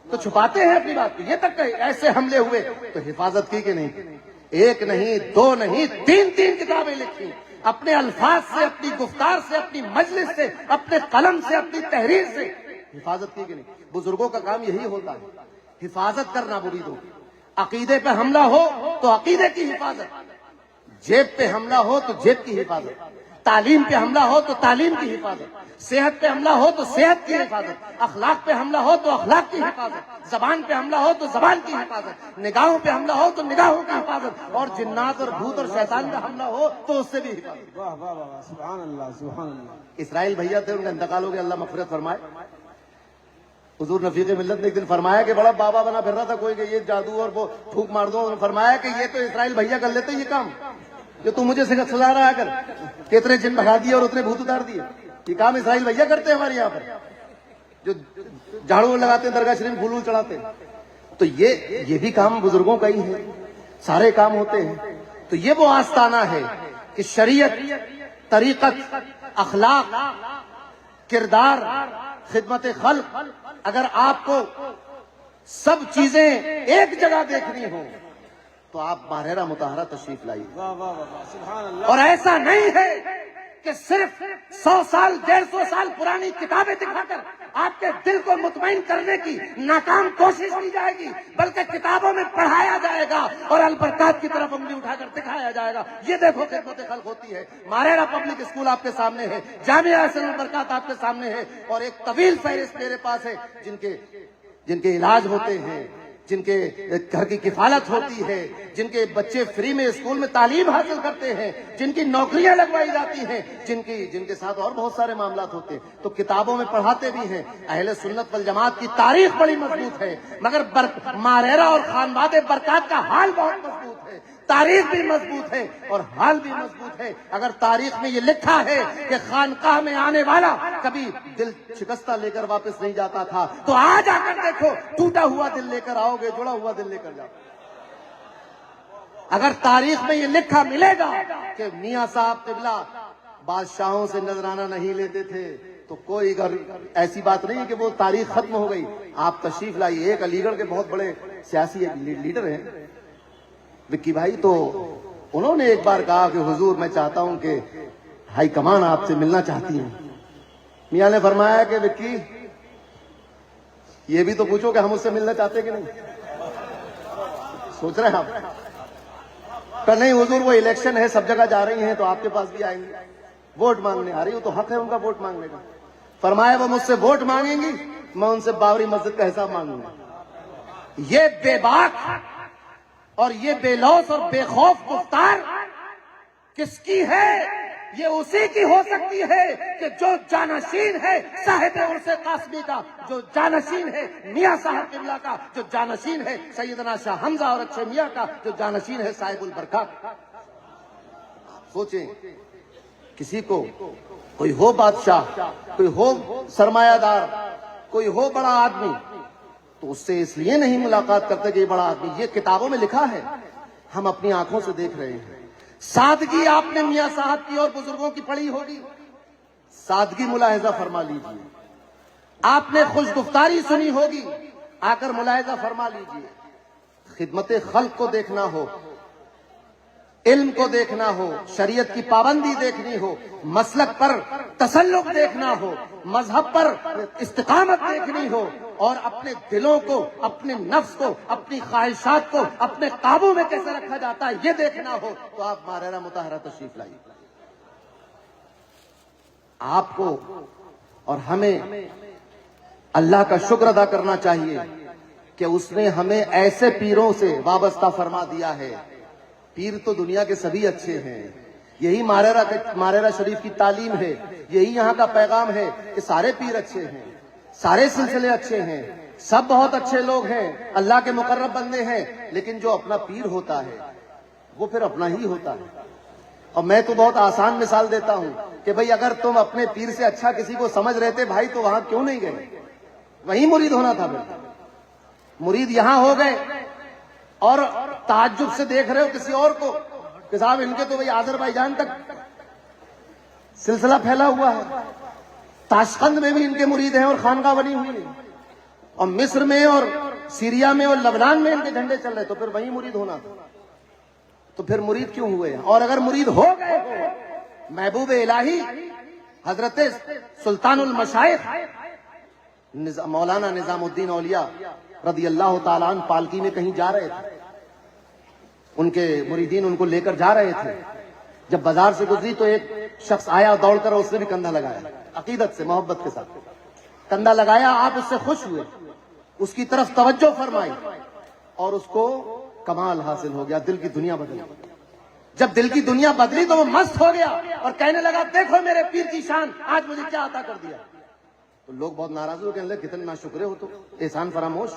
تو چھپاتے ہیں اپنی بات، یہ تک کہ ایسے حملے ہوئے تو حفاظت کی کہ نہیں؟ ایک نہیں، دو نہیں، تین کتابیں لکھی، اپنے الفاظ سے، اپنی گفتار سے، اپنی مجلس سے، اپنے قلم سے، اپنی تحریر سے حفاظت کی کہ نہیں؟ بزرگوں کا کام یہی ہوتا ہے، حفاظت کرنا مریدوں کی۔ عقیدے پہ حملہ ہو تو عقیدے کی حفاظت، جیب پہ حملہ ہو تو جیب کی حفاظت، تعلیم پہ حملہ ہو تو تعلیم کی حفاظت، صحت پہ حملہ ہو تو صحت کی حفاظت، اخلاق پہ حملہ ہو تو اخلاق کی حفاظت، زبان پہ حملہ ہو تو زبان کی حفاظت، نگاہوں پہ حملہ ہو تو نگاہوں کی حفاظت، اور جنات اور بھوت اور شیطان پہ حملہ ہو تو اس سے بھی حفاظت۔ واہ واہ واہ، سبحان اللہ سبحان اللہ۔ اسرائیل بھیا تھے، ان کا انتقال ہو گیا، اللہ مغفرت فرمائے۔ حضور رفیق ملت نے ایک دن فرمایا کہ بڑا بابا بنا پھر رہا تھا کوئی کہ یہ جادو اور وہ پھونک مار دو، انہوں نے فرمایا کہ یہ تو اسرائیل بھیا کر لیتے یہ کام جو تم مجھے سزا رہا کر کہ اتنے جن بھگا دیے اور اتنے بھوت اتار دیے، یہ کام اسرائیل بھیا کرتے ہیں ہمارے یہاں پر، جو جھاڑو لگاتے ہیں، درگاہ شریف پھول چڑھاتے ہیں۔ تو یہ بھی کام بزرگوں کا ہی ہے، سارے کام ہوتے ہیں۔ تو یہ وہ آستانہ ہے کہ شریعت، طریقت، اخلاق، کردار، خدمت خلق، اگر آپ کو سب چیزیں ایک جگہ دیکھنی ہو تو آپ ماہرہ مطہرہ تشریف لائیے۔ واہ واہ واہ، سبحان اللہ۔ اور ایسا نہیں ہے کہ صرف 100 سال 150 سال پرانی کتابیں دکھا کر آپ کے دل کو مطمئن کرنے کی ناکام کوشش کی جائے گی، بلکہ کتابوں میں پڑھایا جائے گا اور البرکات کی طرف انگلی اٹھا کر دکھایا جائے گا۔ یہ دیکھو خدمت خلق ہوتی ہے۔ ماہرہ پبلک اسکول آپ کے سامنے ہے، جامعہ احسن البرکات آپ کے سامنے ہے، اور ایک طویل فہرست میرے پاس ہے جن کے علاج ہوتے ہیں، جن کے گھر کی کفالت ہوتی ہے، جن کے بچے فری میں اسکول میں تعلیم حاصل کرتے ہیں، جن کی نوکریاں لگوائی جاتی ہیں، جن کے ساتھ اور بہت سارے معاملات ہوتے ہیں، تو کتابوں میں پڑھاتے بھی ہیں۔ اہل سنت والجماعت کی تاریخ بڑی مضبوط ہے، مگر ماہرہ اور خانواد برکات کا حال بہت مضبوط ہے، تاریخ بھی مضبوط ہے اور حال بھی مضبوط ہے۔ اگر تاریخ میں یہ لکھا ہے کہ خانقاہ میں آنے والا کبھی دل شکستہ لے کر واپس نہیں جاتا تھا، تو آج آ کر دیکھو ٹوٹا ہوا دل لے کر آؤ گے، جڑا ہوا دل لے کر جاؤ۔ اگر تاریخ میں یہ لکھا ملے گا کہ میاں صاحب قبلہ بادشاہوں سے نذرانہ نہیں لیتے تھے، تو کوئی ایسی بات نہیں کہ وہ تاریخ ختم ہو گئی۔ آپ تشریف لائیے۔ ایک علی گڑھ کے بہت بڑے سیاسی لیڈر ہیں وکی بھائی، تو انہوں نے ایک بار کہا کہ حضور میں چاہتا ہوں کہ ہائی کمان آپ سے ملنا چاہتی ہیں۔ میاں نے فرمایا کہ وکی یہ بھی تو پوچھو کہ ہم اس سے ملنا چاہتے کہ نہیں، سوچ رہے ہیں آپ؟ کہ نہیں حضور وہ الیکشن ہے، سب جگہ جا رہی ہیں تو آپ کے پاس بھی آئیں گے، ووٹ مانگنے آ رہی ہوں، تو حق ہے ان کا ووٹ مانگنے کا۔ فرمایا وہ مجھ سے ووٹ مانگیں گی، میں ان سے بابری مسجد کا حساب مانگوں گا۔ یہ بے باک اور یہ بے لوث اور بے خوف گفتار کس کی ہے؟ یہ اسی کی ہو سکتی ہے کہ جو جانشین ہے صاحب عرص قاسمی کا، جو جانشین ہے میاں صاحب قبلہ کا، جو جانشین ہے سیدنا شاہ حمزہ اور اچھے میاں کا، جو جانشین ہے صاحب البرکات۔ سوچیں، کسی کو کوئی ہو بادشاہ، کوئی ہو سرمایہ دار، کوئی ہو بڑا آدمی، تو اس سے اس لیے نہیں ملاقات کرتے کہ یہ بڑا آدمی، یہ کتابوں میں لکھا ہے، ہم اپنی آنکھوں سے دیکھ رہے ہیں۔ سادگی آپ نے میاں صاحب کی اور بزرگوں کی پڑھی ہوگی، سادگی ملاحظہ فرما لیجئے۔ آپ نے خوش گفتاری سنی ہوگی، آ کر ملاحظہ فرما لیجئے۔ خدمت خلق کو دیکھنا ہو، علم کو دیکھنا ہو، شریعت کی پابندی دیکھنی ہو، مسلک پر تسلق دیکھنا ہو، مذہب پر استقامت دیکھنی ہو، اور اپنے دلوں کو، اپنے نفس کو، اپنی خواہشات کو اپنے قابو میں کیسے رکھا جاتا ہے یہ دیکھنا ہو، تو آپ ماہرہ مطہرہ تشریف لائیے۔ آپ کو اور ہمیں اللہ کا شکر ادا کرنا چاہیے کہ اس نے ہمیں ایسے پیروں سے وابستہ فرما دیا ہے۔ پیر تو دنیا کے سبھی اچھے ہیں، یہی ماہرہ شریف کی تعلیم ہے، یہی یہاں کا پیغام ہے کہ سارے پیر اچھے ہیں، سارے سلسلے اچھے ہیں، سب بہت اچھے لوگ ہیں، اللہ کے مقرب بندے ہیں، لیکن جو اپنا پیر ہوتا ہے وہ پھر اپنا ہی ہوتا ہے۔ اور میں تو بہت آسان مثال دیتا ہوں کہ کہ بھئی اگر تم اپنے پیر سے اچھا کسی کو سمجھ رہے تھے بھائی تو وہاں کیوں نہیں گئے؟ وہیں مرید ہونا تھا پھر۔ مرید یہاں ہو گئے اور تعجب سے دیکھ رہے ہو کسی اور کو کہ صاحب ان کے تو بھئی آذربائیجان تک سلسلہ پھیلا ہوا ہے، تاشقند میں بھی ان کے مرید ہیں اور خانقاہ بنی ہوئی ہے، اور مصر میں اور سیریا میں اور لبنان میں ان کے جھنڈے چل رہے، تو پھر وہیں مرید ہونا تھا۔ تو پھر مرید کیوں ہوئے؟ اور اگر مرید ہو گئے ہو محبوب الہی حضرت سلطان المشائخ مولانا نظام الدین اولیاء رضی اللہ تعالیٰ عنہ پالکی میں کہیں جا رہے تھے، ان کے مریدین ان کو لے کر جا رہے تھے، جب بازار سے گزری تو ایک شخص آیا دوڑ کر، اس نے بھی کندھا لگایا، عقیدت سے محبت کے ساتھ کندھا لگایا، آپ اس سے خوش ہوئے، اس کی طرف توجہ فرمائی اور اس کو کمال حاصل ہو گیا، دل کی دنیا بدلی۔ جب دل کی دنیا بدلی تو وہ مست ہو گیا اور کہنے لگا دیکھو میرے پیر کی شان، آج مجھے کیا عطا کر دیا۔ تو لوگ بہت ناراض ہو، کہنے لگے کتنے ناشکرے ہو تو، احسان فراموش۔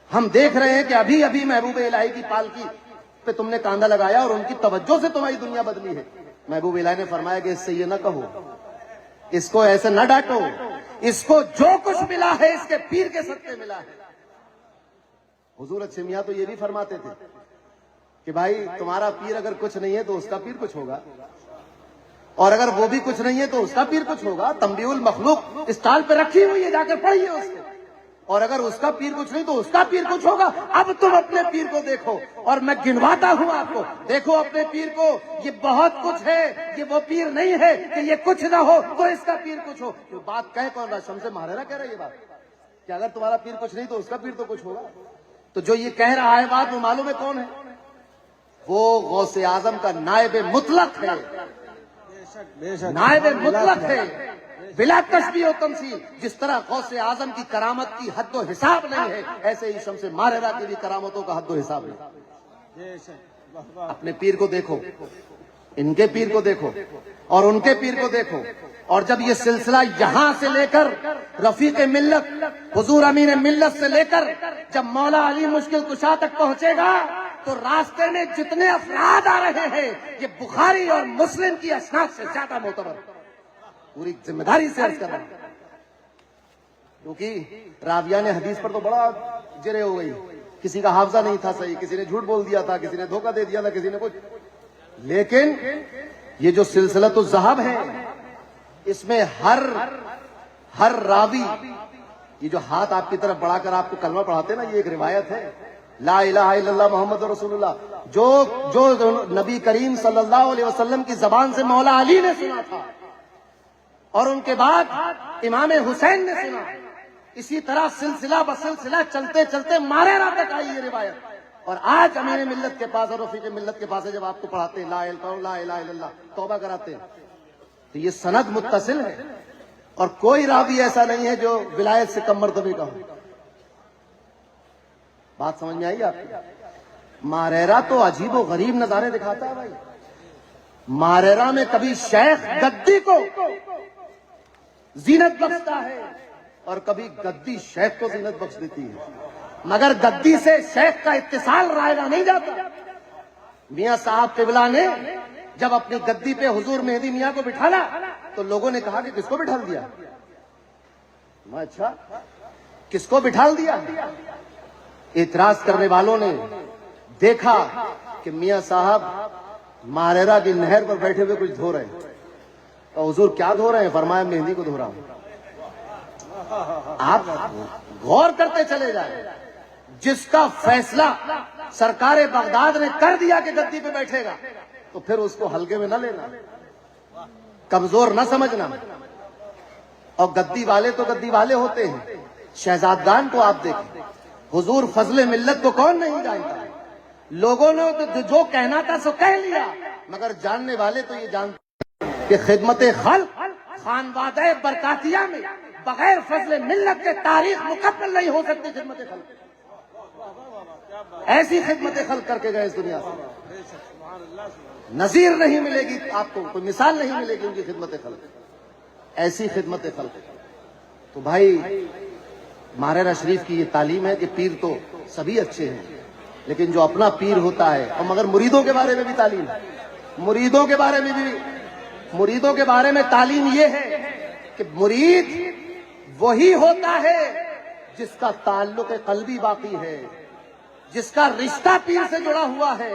ہم دیکھ رہے ہیں کہ ابھی ابھی محبوب الہی کی پالکی پہ تم نے کاندھا لگایا اور ان کی توجہ سے تمہاری دنیا بدلی ہے۔ محبوب الہی نے فرمایا کہ اس سے یہ نہ کہو، اس کو ایسے نہ ڈانٹو، اس کو جو کچھ ملا ہے اس کے پیر کے صدقے ملا ہے۔ حضور اچھے میاں تو یہ بھی فرماتے تھے کہ بھائی تمہارا پیر اگر کچھ نہیں ہے تو اس کا پیر کچھ ہوگا، اور اگر وہ بھی کچھ نہیں ہے تو اس کا پیر کچھ ہوگا۔ تنبیہ المخلوق اسٹال پہ رکھی ہوئی ہے، جا کے پڑھیے اس کو، اور اگر اس کا پیر کچھ نہیں تو اس کا پیر کچھ ہوگا۔ اب تم اپنے پیر کو دیکھو، اور میں گنواتا ہوں آپ کو، دیکھو اپنے پیر کو، یہ بہت کچھ ہے، یہ وہ پیر نہیں ہے کہ یہ کچھ نہ ہو تو اس کا پیر کچھ ہو۔ تو بات کہہ کون رہا؟ شمس محررہ کہہ رہا ہے یہ بات کہ اگر تمہارا پیر کچھ نہیں تو اس کا پیر تو کچھ ہوگا۔ تو جو یہ کہہ رہا ہے بات وہ معلوم ہے کون ہے؟ وہ غوث اعظم کا نائب مطلق ہے، نائب مطلق ہے بلا تشبیہ و تمثیل۔ جس طرح غوث اعظم کی کرامت کی حد و حساب نہیں ہے، ایسے ہی شمس محررہ کی بھی کرامتوں کا حد و حساب نہیں۔ اپنے پیر کو دیکھو، ان کے پیر کو دیکھو اور ان کے پیر کو دیکھو، اور جب یہ سلسلہ یہاں سے لے کر رفیق ملت حضور امین ملت سے لے کر جب مولا علی مشکل کشا تک پہنچے گا تو راستے میں جتنے افراد آ رہے ہیں یہ بخاری اور مسلم کی اسناد سے زیادہ معتبر، پوری ذمہ داری سے عرض کر رہا ہوں، کیونکہ راویان حدیث پر تو بڑا جرے ہو گئی، کسی کا حافظہ نہیں تھا صحیح، کسی نے جھوٹ بول دیا تھا، کسی نے دھوکہ دے دیا تھا، کسی نے کچھ، لیکن یہ جو سلسلہ تو ذہب ہے اس میں ہر راوی، یہ جو ہاتھ آپ کی طرف بڑھا کر آپ کو کلمہ پڑھاتے ہیں نا، یہ ایک روایت ہے، لا الہ الا اللہ محمد رسول اللہ، جو نبی کریم صلی اللہ علیہ وسلم کی زبان سے مولا علی نے سنا تھا اور ان کے بعد امام حسین نے سنا، اسی طرح سلسلہ بسلسلہ چلتے چلتے محررہ تک آئی یہ روایت، اور آج امیر ملت کے پاس اور رفیق ملت کے پاس ہے، جب آپ کو پڑھاتے ہیں لا الہ الا اللہ، توبہ کراتے ہیں، تو یہ سند متصل ہے، اور کوئی راوی ایسا نہیں ہے جو ولایت سے کم مرتبے کا ہو۔ بات سمجھ میں آئی آپ کو؟ محررہ تو عجیب و غریب نظارے دکھاتا ہے بھائی۔ محررہ میں کبھی شیخ گدی کو زینت بخشتا ہے اور کبھی گدی شیخ کو زینت بخش دیتی ہے، مگر گدی سے شیخ کا اتصال رائگاں نہیں جاتا۔ میاں صاحب قبلہ نے جب اپنی گدی پہ حضور مہدی میاں کو بٹھانا تو لوگوں نے کہا کہ کس کو بٹھال دیا؟ اچھا کس کو بٹھال دیا؟ اعتراض کرنے والوں نے دیکھا کہ میاں صاحب محررہ کی نہر پر بیٹھے ہوئے کچھ دھو رہے ہیں، تو حضور کیا دھو رہے ہیں؟ فرمایا مہندی کو دھو رہا ہوں۔ آپ غور کرتے چلے جائیں، جس کا فیصلہ سرکار بغداد نے کر دیا کہ گدی پہ بیٹھے گا تو پھر اس کو ہلکے میں نہ لینا، کمزور نہ سمجھنا۔ اور گدی والے تو گدی والے ہوتے ہیں، شہزادگان کو آپ دیکھیں، حضور فضل ملت کو کون نہیں جانتا؟ لوگوں نے تو جو کہنا تھا سو کہہ لیا، مگر جاننے والے تو یہ جانتے کہ خدمت خلق خانوادہ برکاتیہ میں بغیر فضل ملت کے تاریخ مکمل نہیں ہو سکتی۔ خدمت خلق ایسی خدمت خلق کر کے گئے اس دنیا سے، نظیر نہیں ملے گی آپ کو، کوئی مثال نہیں ملے گی ان کی خدمت خلق، ایسی خدمت خلق۔ تو بھائی محررہ شریف کی یہ تعلیم ہے کہ پیر تو سبھی اچھے ہیں، لیکن جو اپنا پیر ہوتا ہے، اور مگر مریدوں کے بارے میں بھی تعلیم ہے، مریدوں کے بارے میں بھی مریدوں کے بارے میں تعلیم یہ ہے کہ مرید وہی ہوتا ہے جس کا تعلق قلبی باقی ہے، جس کا رشتہ پیر سے جڑا ہوا ہے۔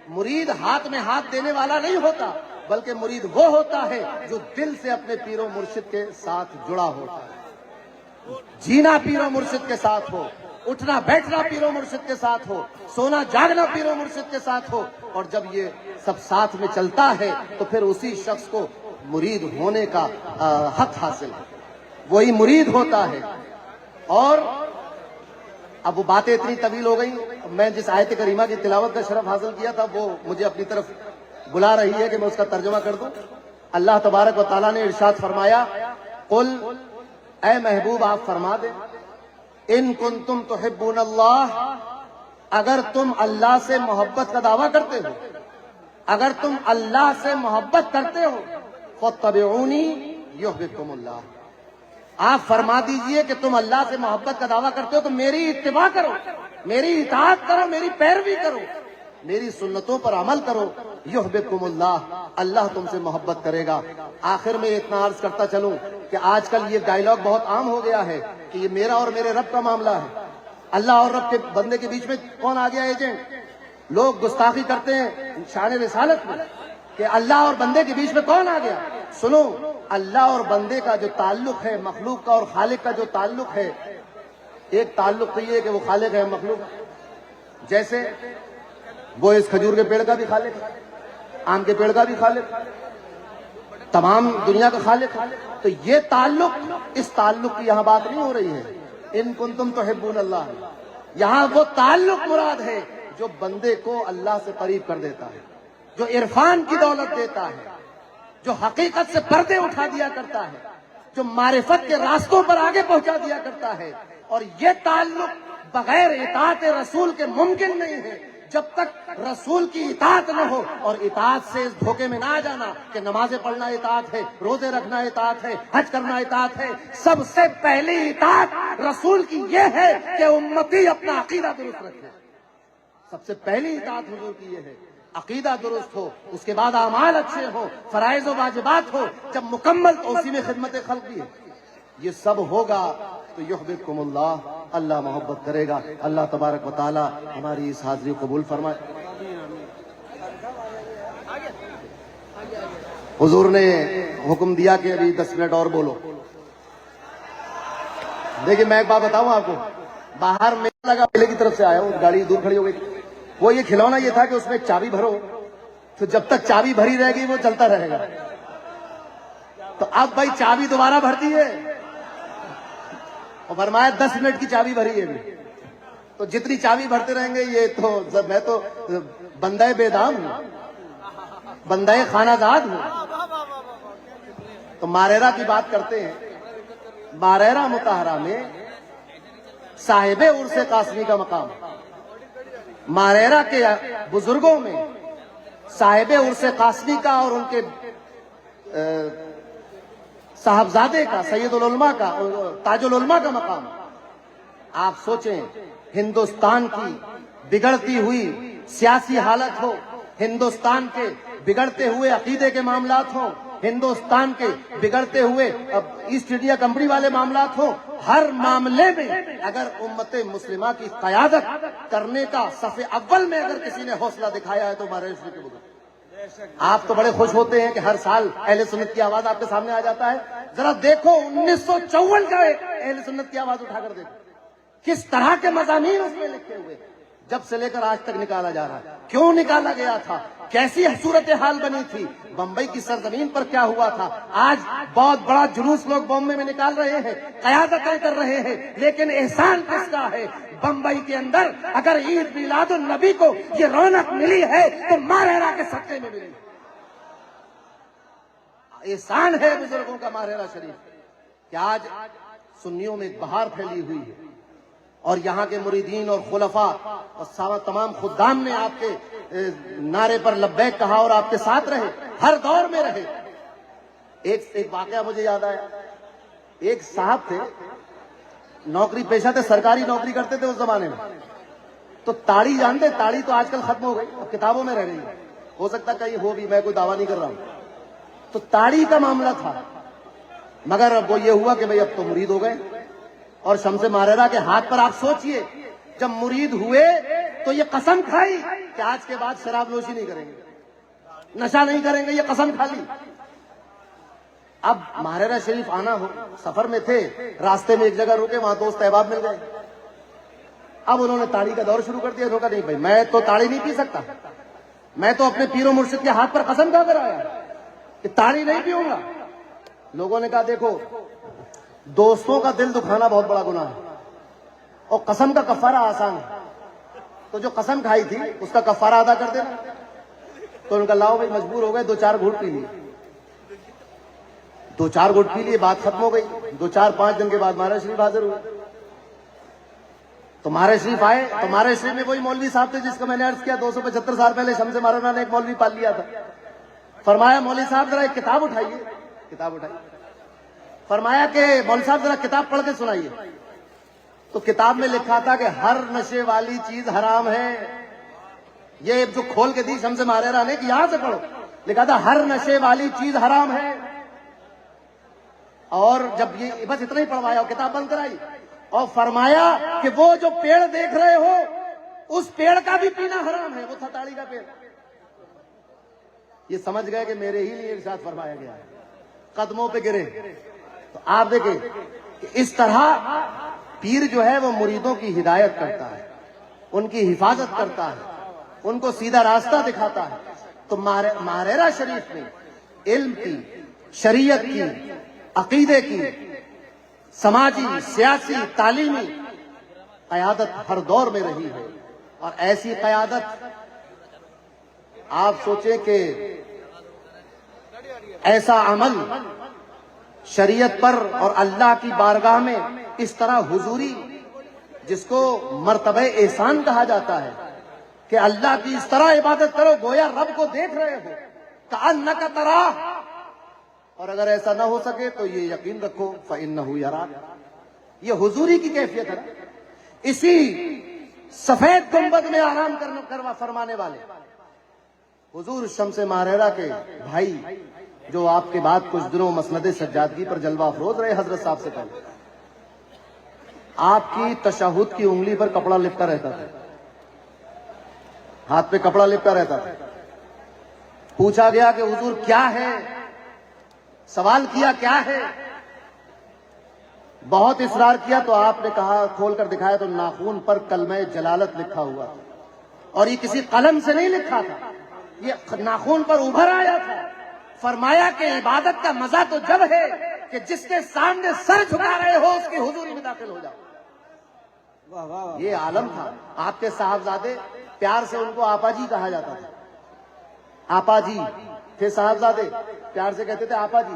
مرید ہاتھ میں ہاتھ دینے والا نہیں ہوتا، بلکہ مرید وہ ہوتا ہے جو دل سے اپنے پیر و مرشد کے ساتھ جڑا ہوتا ہے۔ جینا پیر و مرشد کے ساتھ ہو، اٹھنا بیٹھنا پیر و مرشد کے ساتھ ہو، سونا جاگنا پیر و مرشد کے ساتھ ہو، اور جب یہ سب ساتھ میں چلتا ہے تو پھر اسی شخص کو مرید ہونے کا حق حاصل ہے، وہی مرید ہوتا ہے۔ اور اب وہ باتیں اتنی طویل ہو گئی، میں جس آیت کریمہ کی تلاوت کا شرف حاصل کیا تھا وہ مجھے اپنی طرف بلا رہی ہے کہ میں اس کا ترجمہ کر دوں۔ اللہ تبارک و تعالیٰ نے ارشاد فرمایا، قل، اے محبوب آپ فرما دیں، ان کنتم تحبون اللہ، اگر تم اللہ سے محبت کا دعویٰ کرتے ہو، اگر تم اللہ سے محبت کرتے ہو، فاتبعونی یحببکم اللہ، آپ فرما دیجئے کہ تم اللہ سے محبت کا دعویٰ کرتے ہو تو میری اتباع کرو، میری اطاعت کرو، میری پیروی کرو، میری سنتوں پر عمل کرو، یحببکم اللہ، اللہ تم سے محبت کرے گا۔ آخر میں اتنا عرض کرتا چلوں کہ آج کل یہ ڈائیلاگ بہت عام ہو گیا ہے کہ یہ میرا اور میرے رب کا معاملہ ہے، اللہ اور رب کے بندے کے بیچ میں کون آ گیا ایجنٹ؟ لوگ گستاخی کرتے ہیں شان رسالت میں کہ اللہ اور بندے کے بیچ میں کون آ گیا؟ سنو، اللہ اور بندے کا جو تعلق ہے، مخلوق کا اور خالق کا جو تعلق ہے، ایک تعلق تو یہ ہے کہ وہ خالق ہے، مخلوق، جیسے وہ اس کھجور کے پیڑ کا بھی خالق ہے، آم کے پیڑ کا بھی خالق، تمام دنیا کا خالق ہے۔ تو یہ تعلق، اس تعلق کی یہاں بات نہیں ہو رہی ہے، ان کنتم تحبون اللہ، یہاں وہ تعلق مراد ہے جو بندے کو اللہ سے قریب کر دیتا ہے، جو عرفان کی دولت دیتا ہے، جو حقیقت سے پردے اٹھا دیا کرتا ہے، جو معرفت کے راستوں پر آگے پہنچا دیا کرتا ہے۔ اور یہ تعلق بغیر اطاعت رسول کے ممکن نہیں ہے، جب تک رسول کی اطاعت نہ ہو، اور اطاعت سے اس دھوکے میں نہ آ جانا کہ نمازیں پڑھنا اطاعت ہے، روزے رکھنا اطاعت ہے، حج کرنا اطاعت ہے۔ سب سے پہلی اطاعت رسول کی یہ ہے کہ امتی اپنا عقیدہ درست رکھے، سب سے پہلی اطاعت حضور کی یہ ہے، عقیدہ درست ہو، اس کے بعد اعمال اچھے ہو، فرائض و واجبات ہو، جب مکمل تو اسی میں خدمت خلق بھی ہے۔ یہ سب ہوگا تو یحببکم اللہ، اللہ محبت کرے گا۔ اللہ تبارک و تعالی ہماری اس حاضری قبول فرمائے۔ حضور نے حکم دیا کہ ابھی 10 منٹ اور بولو۔ دیکھیں میں ایک بات بتاؤں آپ کو، باہر میلہ لگا، میلے کی طرف سے آیا ہوں، گاڑی دور کھڑی ہو گئی، وہ یہ کھلونا یہ تھا کہ اس میں چابی بھرو، تو جب تک چابی بھری رہے گی وہ چلتا رہے گا۔ تو اب بھائی چابی دوبارہ بھرتی ہے، اور فرمایا 10 منٹ کی چابی بھری ہے ابھی، تو جتنی چابی بھرتے رہیں گے، یہ تو میں تو بندہ بے دام ہوں، بندہ خانہ زاد ہوں۔ تو ماریرا کی بات کرتے ہیں، ماریرا مطہرہ میں صاحب عرس قاسمی کا مقام، ماریرا کے بزرگوں میں صاحب عرس قاسمی کا اور ان کے صاحبزادے کا، سید العلماء کا، تاج العلماء کا مقام۔ آپ سوچیں، ہندوستان کی بگڑتی ہوئی سیاسی حالت ہو، ہندوستان کے بگڑتے ہوئے عقیدے کے معاملات ہوں، ہندوستان کے بگڑتے ہوئے ایسٹ انڈیا کمپنی والے معاملات ہوں، ہر معاملے میں اگر امت مسلمہ کی قیادت کرنے کا صف اول میں اگر کسی نے حوصلہ دکھایا ہے تو ہمارے رشتے کے بزرگ۔ آپ تو بڑے خوش ہوتے ہیں کہ ہر سال اہل سنت کی آواز آپ کے سامنے آ جاتا ہے، ذرا دیکھو 1954 کا اہل سنت کی آواز اٹھا کر دیکھو، کس طرح کے مضامین اس میں لکھے ہوئے، جب سے لے کر آج تک نکالا جا رہا ہے، کیوں نکالا گیا تھا، کیسی صورتحال بنی تھی، بمبئی کی سرزمین پر کیا ہوا تھا۔ آج بہت بڑا جلوس لوگ بمبئی میں نکال رہے ہیں، قیادتیں کر رہے ہیں، لیکن احسان کس کا ہے؟ بمبئی کے اندر اگر عید میلاد النبی کو یہ رونق ملی ہے تو ماریرا کے صدقے میں ملی، احسان ہے بزرگوں کا ماریرا شریف کہ آج سنیوں میں ایک بہار پھیلی ہوئی ہے، اور یہاں کے مریدین اور خلفاء اور تمام خدام نے آپ کے نعرے پر لبیک کہا اور آپ کے ساتھ رہے، ہر دور میں رہے۔ ایک واقعہ مجھے یاد آیا، ایک صاحب تھے، نوکری پیشہ تھے، سرکاری نوکری کرتے تھے اس زمانے میں، تو تاڑی جانتے، تاڑی تو آج کل ختم ہو گئی، اب کتابوں میں رہ رہی ہے، ہو سکتا کہیں ہو بھی، میں کوئی دعویٰ نہیں کر رہا ہوں۔ تو تاڑی کا معاملہ تھا، مگر اب وہ یہ ہوا کہ بھئی اب تو مرید ہو گئے، اور شمس ماریرہ کے ہاتھ پر آپ سوچئے جب مرید ہوئے تو یہ قسم کھائی کہ آج کے بعد شراب نوشی نہیں کریں گے، نشہ نہیں کریں گے، یہ قسم کھا لی۔ اب ماریرہ شریف آنا ہو، سفر میں تھے، راستے میں ایک جگہ رکے، وہاں دوست احباب مل گئے۔ اب انہوں نے تاڑی کا دور شروع کر دیا۔ انہوں نے کہا نہیں بھائی میں تو تاڑی نہیں پی سکتا، میں تو اپنے پیر و مرشد کے ہاتھ پر قسم کھا کر آیا کہ تاڑی نہیں پیوں گا۔ لوگوں نے کہا دیکھو دوستوں کا دل دکھانا بہت بڑا گناہ ہے، اور قسم کا کفارہ آسان ہے، تو جو قسم کھائی تھی اس کا کفارہ ادا کر دینا۔ تو ان کا لاؤ بھائی، مجبور ہو گئے، 2-4 گھونٹ پی لیے، 2-4 گھونٹ پی لیے، بات ختم ہو گئی۔ 2-4-5 دن کے بعد ماریرہ شریف حاضر ہوئے۔ تو ماریرہ شریف آئے تو ماریرہ شریف میں وہی مولوی صاحب تھے جس کا میں نے عرض کیا 275 سال پہلے شمس ماریرہ نے ایک مولوی پال لیا تھا۔ فرمایا مولوی صاحب ذرا ایک کتاب اٹھائیے، کتاب اٹھائی، فرمایا کہ مولوی صاحب ذرا کتاب پڑھ کے سنائیے۔ تو کتاب میں لکھا تھا کہ ہر نشے والی چیز حرام ہے۔ یہ جو کھول کے دی شمس ماریرہ نے کہ یہاں سے پڑھو، لکھا تھا ہر نشے والی چیز حرام ہے۔ اور جب یہ بس اتنا ہی پڑھوایا اور کتاب بند کرائی، اور فرمایا کہ وہ جو پیڑ دیکھ رہے ہو اس پیڑ کا بھی پینا حرام ہے، وہ تھا تاڑی کا پیڑ۔ یہ سمجھ گئے کہ میرے ہی لیے ارشاد فرمایا گیا ہے، قدموں پہ گرے۔ تو آپ دیکھیں کہ اس طرح پیر جو ہے وہ مریدوں کی ہدایت کرتا ہے، ان کی حفاظت کرتا ہے، ان کو سیدھا راستہ دکھاتا ہے۔ تو ماریرہ شریف میں علم کی، شریعت کی، عقیدے کی، سماجی، سیاسی، تعلیمی قیادت ہر دور میں رہی ہے۔ اور ایسی قیادت آپ سوچیں کہ ایسا عمل شریعت پر اور اللہ کی بارگاہ میں اس طرح حضوری، جس کو مرتبہ احسان کہا جاتا ہے کہ اللہ کی اس طرح عبادت کرو گویا رب کو دیکھ رہے ہو، کأنک تراہ۔ اور اگر ایسا نہ ہو سکے تو یہ یقین رکھو فإنہ یراک، یہ حضوری کی کیفیت ہے۔ اسی سفید گنبد میں آرام کروا فرمانے والے حضور شمس ماریرہ کے بھائی، جو آپ کے بعد کچھ دنوں مسند سجادگی پر جلوہ افروز رہے حضرت صاحب سے پہلے، آپ کی تشہد کی انگلی پر کپڑا لپٹا رہتا تھا، ہاتھ پہ کپڑا لپٹا رہتا تھا۔ پوچھا گیا کہ حضور کیا ہے، سوال کیا کیا ہے، بہت اصرار کیا تو آپ نے کہا، کھول کر دکھایا تو ناخون پر کلمہ جلالت لکھا ہوا تھا، اور یہ کسی قلم سے نہیں لکھا تھا، یہ ناخون پر ابھر آیا تھا۔ فرمایا کہ عبادت کا مزہ تو جب ہے کہ جس کے سامنے سر جھکا رہے ہو اس کی حضوری میں داخل ہو جاؤ۔ یہ عالم تھا۔ آپ کے صاحبزادے پیار سے ان کو آپا جی کہا جاتا تھا، آپا جی تھے صاحبزادے، پیار سے کہتے تھے آپا جی۔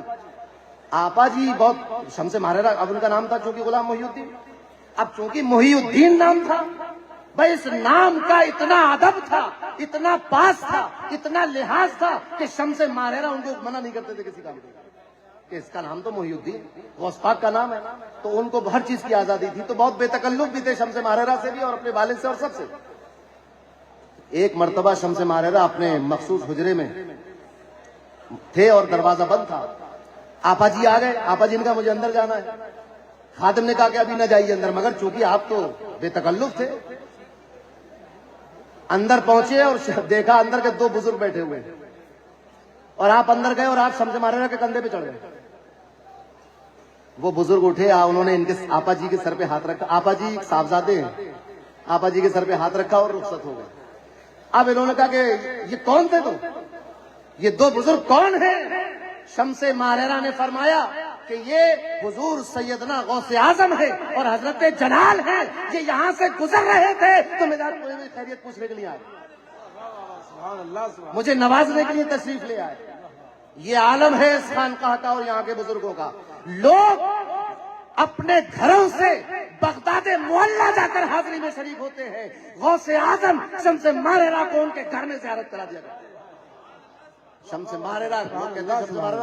آپا جی بہت شمس ماریرہ اب ان کا نام تھا چونکہ غلام محی الدین، اب چونکہ محی الدین نام تھا، بھائی اس نام کا اتنا ادب تھا، اتنا پاس تھا، اتنا لحاظ تھا کہ شمس ماریرہ ان کو منع نہیں کرتے تھے کسی کام کہ اس کا نام تو محی الدین غوث پاک کا نام ہے، تو ان کو ہر چیز کی آزادی تھی۔ تو بہت بے تکلف بھی تھے شمس ماریرہ سے بھی اور اپنے والد سے اور سب سے۔ ایک مرتبہ شمس ماریرہ اپنے مخصوص حجرے میں تھے اور دروازہ بند تھا، آپا جی آ گئے، آپا جی نے کہا مجھے اندر جانا ہے۔ خادم نے کہا کہ ابھی نہ جائیے اندر، مگر چونکہ آپ تو بے تکلف تھے، اندر پہنچے اور دیکھا اندر کے 2 بزرگ بیٹھے ہوئے، اور آپ اندر گئے اور آپ شمس ماریرہ کے کندھے پہ چڑھ گئے۔ وہ بزرگ اٹھے، انہوں نے ان کے آپا جی کے سر پہ ہاتھ رکھا، آپا جی صاحبزادے ہیں، آپا جی کے سر پہ ہاتھ رکھا اور رخصت ہو گئے۔ اب انہوں نے کہا کہ یہ کون تھے تم، یہ 2 بزرگ کون ہیں؟ شمس ماریرہ نے فرمایا کہ یہ حضور سیدنا غوث اعظم ہے اور حضرت جلال ہیں، یہ یہاں سے گزر رہے تھے تو میرا خیریت پوچھنے کے لیے آئے، مجھے نوازنے کے لیے تشریف لے آئے۔ یہ عالم ہے اس خانقاہ کا اور یہاں کے بزرگوں کا۔ لوگ اپنے گھروں سے بغداد معلیٰ جا کر حاضری میں شریک ہوتے ہیں، غوث اعظم شمس ماریرہ کو ان کے گھر میں زیارت کرا دیا گیا۔ شمس ماریرہ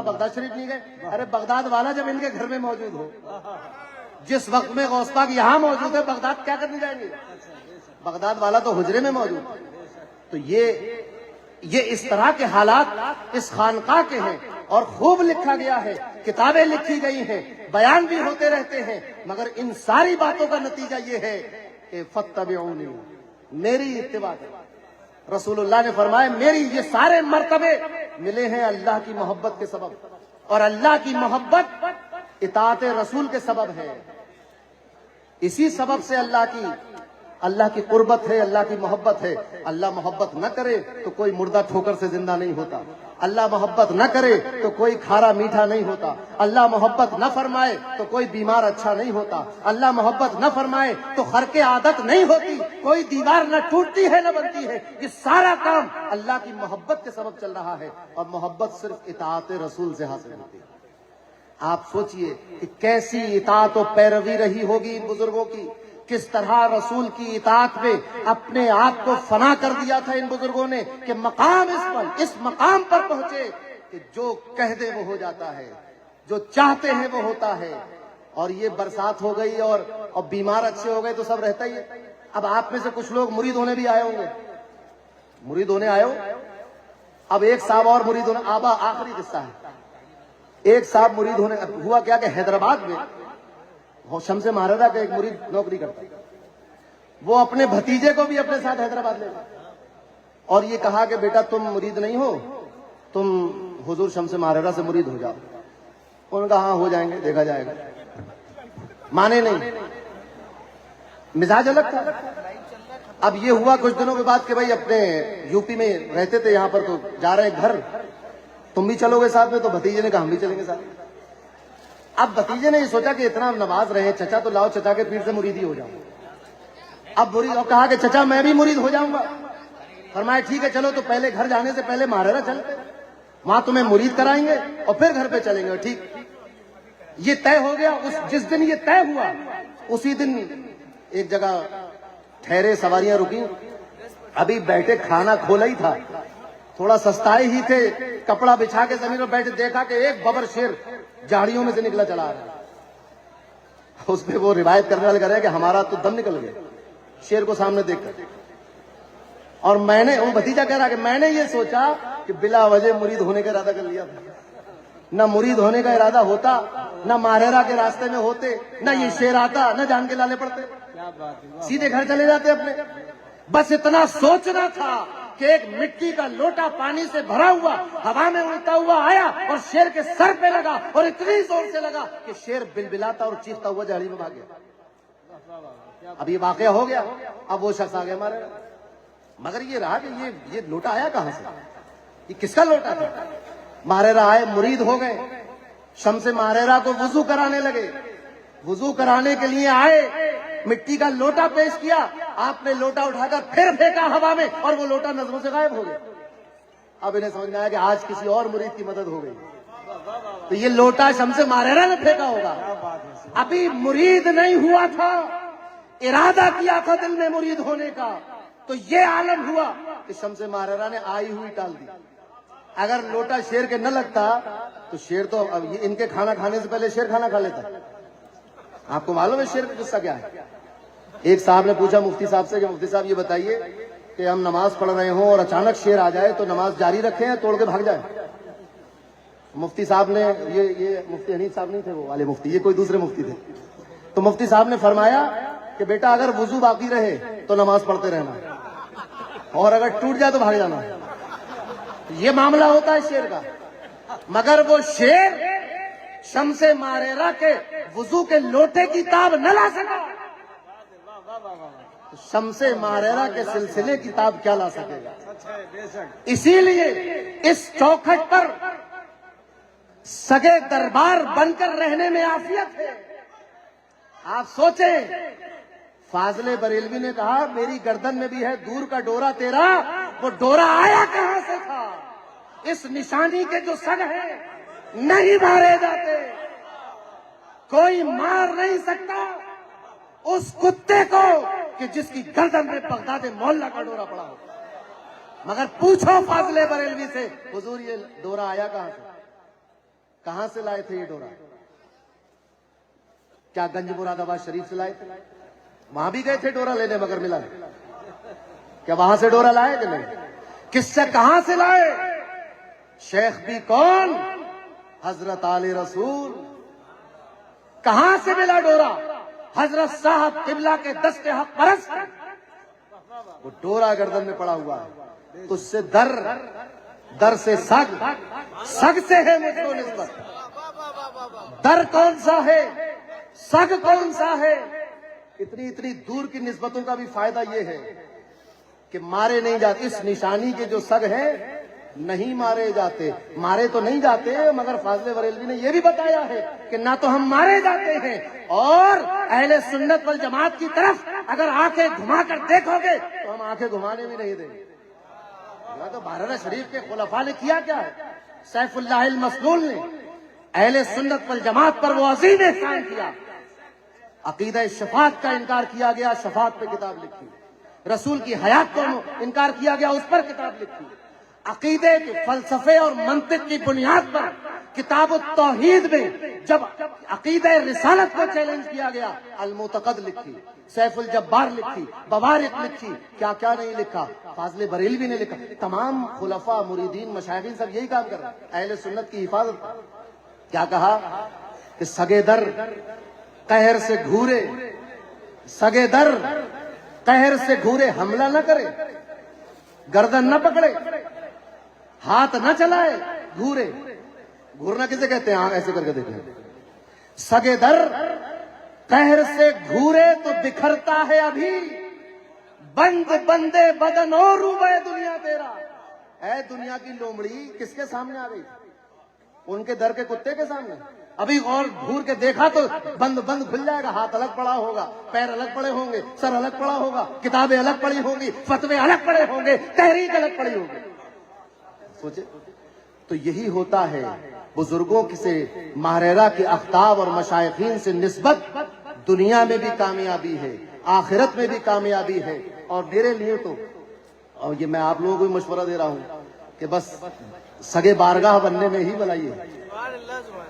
بغداد شریف نہیں گئے، ارے بغداد والا جب ان کے گھر میں موجود ہو، جس وقت میں غوث پاک یہاں موجود ہے، بغداد کیا کرنے جائیں گے؟ بغداد والا تو حجرے میں موجود ہے۔ تو یہ اس طرح کے حالات اس خانقاہ کے ہیں اور خوب لکھا گیا ہے، کتابیں لکھی گئی ہیں، بیان بھی ہوتے رہتے ہیں، مگر ان ساری باتوں کا نتیجہ یہ ہے کہ فاتبعونی، میری اتباع کرو۔ رسول اللہ نے فرمایا میری یہ سارے مرتبے ملے ہیں اللہ کی محبت کے سبب، اور اللہ کی محبت اطاعت رسول کے سبب ہے۔ اسی سبب سے اللہ کی قربت ہے، اللہ کی محبت ہے۔ اللہ محبت نہ کرے تو کوئی مردہ ٹھوکر سے زندہ نہیں ہوتا، اللہ محبت نہ کرے تو کوئی کھارا میٹھا نہیں ہوتا، اللہ محبت نہ فرمائے تو کوئی بیمار اچھا نہیں ہوتا، اللہ محبت نہ فرمائے تو خرق عادت نہیں ہوتی، کوئی دیوار نہ ٹوٹتی ہے نہ بنتی ہے۔ یہ سارا کام اللہ کی محبت کے سبب چل رہا ہے، اور محبت صرف اطاعت رسول سے حاصل ہوتی ہے۔ آپ سوچئے کہ کیسی اطاعت و پیروی رہی ہوگی ان بزرگوں کی، کس طرح رسول کی اطاعت میں اپنے آپ کو فنا کر دیا تھا ان بزرگوں نے، کہ مقام اس مقام پر پہنچے کہ جو کہہ دے وہ ہو جاتا ہے، جو چاہتے ہیں وہ ہوتا ہے۔ اور یہ برسات ہو گئی اور بیمار اچھے ہو گئے تو سب رہتا ہی ہے۔ اب آپ میں سے کچھ لوگ مرید ہونے بھی آئے ہوں گے، مرید ہونے آئے ہو۔ اب ایک صاحب اور مرید ہونے، آخری قصہ ہے، ایک صاحب مرید ہونے ہوا کیا کہ حیدرآباد میں شمس مہاراجہ کا ایک مرید نوکری کرتا ہے، وہ اپنے بھتیجے کو بھی اپنے ساتھ حیدرآباد لے گیا اور یہ کہا کہ بیٹا تم مرید نہیں ہو، تم حضور شمس مہاراجہ سے مرید ہو جاؤ۔ انہوں نے کہا ہاں ہو جائیں گے، دیکھا جائے گا۔ مانے نہیں، مزاج الگ تھا۔ اب یہ ہوا کچھ دنوں کے بعد کہ بھائی اپنے یو پی میں رہتے تھے، یہاں پر تو جا رہے ہیں گھر، تم بھی چلو گے ساتھ میں؟ تو بھتیجے نے کہا ہم بھی چلیں گے ساتھ۔ اب بھتیجے نے یہ سوچا کہ اتنا نواز رہے چچا، تو لاؤ چچا کے پیر سے مریدی ہو جاؤ۔ اب مرید کہا کہ چچا میں بھی مرید ہو جاؤں گا۔ فرمایا ٹھیک ہے چلو، تو پہلے گھر جانے سے پہلے مہاراجہ چلتے، وہاں تمہیں مرید کرائیں گے اور پھر گھر پہ چلیں گے۔ ٹھیک، یہ طے ہو گیا۔ جس دن یہ طے ہوا اسی دن ایک جگہ ٹھہرے، سواریاں رکی، ابھی بیٹھے، کھانا کھولا ہی تھا، تھوڑا سستائے ہی تھے، کپڑا بچھا کے زمین پر بیٹھے، دیکھا کہ ایک ببر شیر جاڑیوں میں سے نکلا چلا آ رہا ہے۔ اس پہ وہ روایت کرنے والے کہہ رہے ہیں کہ ہمارا تو دم نکل گیا شیر کو سامنے دیکھ کر۔ اور میں نے، وہ بھتیجا کہہ رہا کہ میں نے یہ سوچا کہ بلا وجہ مرید ہونے کا ارادہ کر لیا تھا، نہ مرید ہونے کا ارادہ ہوتا، نہ ماہرہ کے راستے میں ہوتے، نہ یہ شیر آتا، نہ جان کے لالے پڑتے، سیدھے گھر چلے جاتے اپنے۔ بس اتنا سوچنا تھا کہ ایک مٹی کا لوٹا پانی سے بھرا ہوا ہوا میں اڑتا ہوا آیا اور شیر کے سر پہ لگا، اور اتنی زور سے لگا کہ شیر بلبلاتا اور چیختا ہوا جھاڑی میں بھاگ گیا۔ اب یہ واقعہ ہو گیا، اب وہ شخص آ گیا ہمارے، مگر یہ رہا کہ یہ لوٹا آیا کہاں سے، یہ کس کا لوٹا تھا؟ مہاراجہ آئے، مرید ہو گئے، شمس مہاراجہ کو وضو کرانے لگے، وضو کرانے کے لیے آئے، مٹی کا لوٹا پیش کیا، آپ نے لوٹا اٹھا کر پھر پھینکا ہوا میں، اور وہ لوٹا نظروں سے غائب ہو گیا۔ اب انہیں سمجھ میں آیا کہ آج کسی اور مرید کی مدد ہو گئی، تو یہ لوٹا شمس مہاراجہ نے پھینکا ہوگا۔ ابھی مرید نہیں ہوا تھا، ارادہ کیا تھا دل میں مرید ہونے کا، تو یہ عالم ہوا کہ شمس مہاراجہ نے آئی ہوئی ٹال دی۔ اگر لوٹا شیر کے نہ لگتا تو شیر تو ان کے کھانا کھانے سے پہلے شیر کھانا کھا لیتا۔ آپ کو معلوم ہے شیر کا قصہ کیا ہے؟ ایک صاحب نے پوچھا مفتی صاحب سے کہ مفتی صاحب یہ بتائیے کہ ہم نماز پڑھ رہے ہوں اور اچانک شیر آ جائے تو نماز جاری رکھیں یا توڑ کے بھاگ جائیں؟ مفتی صاحب نے، یہ مفتی حنیف صاحب نہیں تھے وہ والے مفتی، یہ کوئی دوسرے مفتی تھے، تو مفتی صاحب نے فرمایا کہ بیٹا اگر وضو باقی رہے تو نماز پڑھتے رہنا، اور اگر ٹوٹ جائے تو بھاگ جانا۔ یہ معاملہ ہوتا ہے شیر کا۔ مگر وہ شیر شمس مہاراجہ کے وضو کے لوٹے کی تاب نہ لا سکا، شمس مہاراجہ کے سلسلے کی تاب کیا لا سکے گا؟ اسی لیے اس چوکھٹ پر سگے دربار بن کر رہنے میں عافیت ہے۔ آپ سوچیں، فاضل بریلوی نے کہا میری گردن میں بھی ہے دور کا ڈورا تیرا، وہ ڈورا آیا کہاں سے تھا؟ اس نشانی کے جو سگ ہیں نہیں مارے جاتے، کوئی مار نہیں سکتا اس کتے کو کہ جس کی گردن میں بغداد مولا کا ڈورا پڑا ہو۔ مگر پوچھو فاضل بریلوی سے، حضور یہ ڈورا آیا کہاں سے؟ کہاں سے لائے تھے یہ ڈورا؟ کیا گنج مراد آباد شریف سے لائے تھے؟ وہاں بھی گئے تھے ڈورا لینے مگر ملا نہیں۔ کیا وہاں سے ڈورا لائے کہ نہیں؟ کس سے، کہاں سے لائے؟ شیخ بھی کون، حضرت آل رسول. کہاں سے ملا ڈورا؟ حضرت صاحب قبلہ کے دست حق پرست. وہ ڈورا گردن میں پڑا ہوا ہے. تو اس سے در سے سگ سے ہے مجھ کو نسبت. در کون سا ہے، سگ کون سا ہے؟ اتنی دور کی نسبتوں کا بھی فائدہ یہ ہے کہ مارے نہیں جاتے. اس نشانی کے جو سگ ہیں نہیں مارے جاتے. مارے تو نہیں جاتے، مگر فاضل بریلوی نے یہ بھی بتایا ہے کہ نہ تو ہم مارے جاتے ہیں، اور اہل سنت والجماعت کی طرف اگر آنکھیں گھما کر دیکھو گے تو ہم آنکھیں گھمانے بھی نہیں دیں گے. تو بحرین شریف کے خلفاء نے کیا کیا ہے؟ سیف اللہ المسلول نے اہل سنت والجماعت پر وہ عظیم احسان کیا. عقیدہ شفاعت کا انکار کیا گیا، شفاعت پہ کتاب لکھی. رسول کی حیات کو انکار کیا گیا، اس پر کتاب لکھی. عقیدے کے فلسفے اور منطق کی بنیاد پر کتاب التوحید میں جب عقیدہ رسالت کو چیلنج کیا گیا، المعتقد لکھی، سیف الجبار لکھی، بوارق لکھی. کیا کیا نہیں لکھا. فاضل بریلوی نے لکھا. تمام خلفاء، مریدین، مشائخین سب یہی کام کر رہے ہیں، اہل سنت کی حفاظت. کیا کہا کہ سگے در قہر سے گھورے، سگے در قہر سے گھورے، حملہ نہ کرے، گردن نہ پکڑے، ہاتھ نہ چلائے، گھورے. گھورنا کسے کہتے ہیں؟ ایسے کر کے دیکھیں. سگے در قہر سے گھورے تو بکھرتا ہے ابھی، بند بندے بدن اور روبے دنیا تیرا. اے دنیا کی لومڑی کس کے سامنے آ گئی؟ ان کے در کے کتے کے سامنے. ابھی اور گھور کے دیکھا تو بند کھل جائے گا. ہاتھ الگ پڑا ہوگا، پیر الگ پڑے ہوں گے، سر الگ پڑا ہوگا، کتابیں الگ پڑی ہوں گی، فتوے الگ پڑے ہوں گے، تحریک الگ پڑی ہوگی. سوچے تو یہی ہوتا ہے بزرگوں سے ماہرہ کے اختاب اور مشائخین سے نسبت. دنیا میں بھی کامیابی ہے، آخرت میں بھی کامیابی ہے. اور میرے لیے تو، اور یہ میں آپ لوگوں کو مشورہ دے رہا ہوں کہ بس سگے بارگاہ بننے میں ہی بلائیے.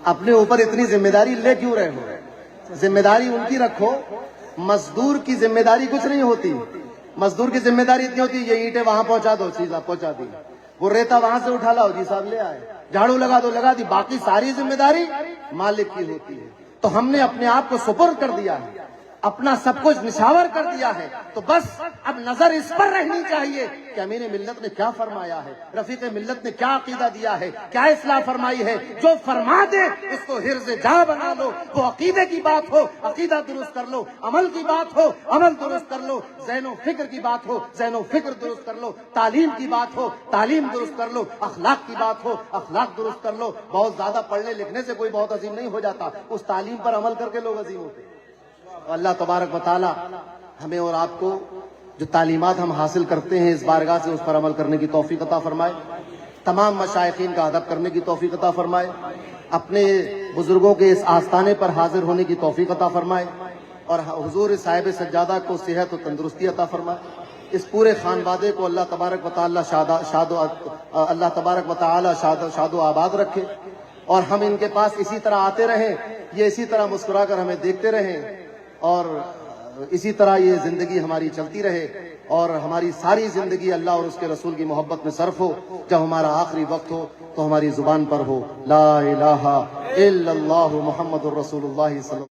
اپنے اوپر اتنی ذمہ داری لے کیوں رہے ہو؟ ذمہ داری ان کی رکھو. مزدور کی ذمہ داری کچھ نہیں ہوتی. مزدور کی ذمہ داری اتنی ہوتی ہے، یہ اینٹیں وہاں پہنچا دو، جی صاحب پہنچا دی. وہ ریتا وہاں سے اٹھا لاؤ، جی صاحب لے آئے. جھاڑو لگا دو، لگا دی. باقی ساری ذمہ داری مالک کی ہوتی ہے. تو ہم نے اپنے آپ کو سپرد کر دیا ہے، اپنا سب کچھ نشاور کر دیا ہے. تو بس اب نظر اس پر رہنی چاہیے کہ امین ملت نے کیا فرمایا ہے، رفیق ملت نے کیا عقیدہ دیا ہے، کیا اصلاح فرمائی ہے. جو فرما دے اس کو حرز جا بنا لو. وہ عقیدے کی بات ہو، عقیدہ درست کر لو. عمل کی بات ہو، عمل درست کر لو. ذہن و فکر کی بات ہو، ذہن و فکر درست کر لو. تعلیم کی بات ہو، تعلیم درست کر لو. اخلاق کی بات ہو، اخلاق درست کر لو. بہت زیادہ پڑھنے لکھنے سے کوئی بہت عظیم نہیں ہو جاتا، اس تعلیم پر عمل کر کے لوگ عظیم ہوتے. اللہ تبارک و تعالی ہمیں اور آپ کو جو تعلیمات ہم حاصل کرتے ہیں اس بارگاہ سے، اس پر عمل کرنے کی توفیق عطا فرمائے. تمام مشائخین کا ادب کرنے کی توفیق عطا فرمائے. اپنے بزرگوں کے اس آستانے پر حاضر ہونے کی توفیق عطا فرمائے. اور حضور صاحب سجادہ کو صحت و تندرستی عطا فرمائے. اس پورے خانوادے کو اللہ تبارک و تعالی شاد و آباد رکھے. اور ہم ان کے پاس اسی طرح آتے رہیں، یہ اسی طرح مسکرا کر ہمیں دیکھتے رہیں، اور اسی طرح یہ زندگی ہماری چلتی رہے، اور ہماری ساری زندگی اللہ اور اس کے رسول کی محبت میں صرف ہو. جب ہمارا آخری وقت ہو تو ہماری زبان پر ہو لا الہ الا اللہ محمد الرسول اللہ صلی اللہ علیہ وسلم.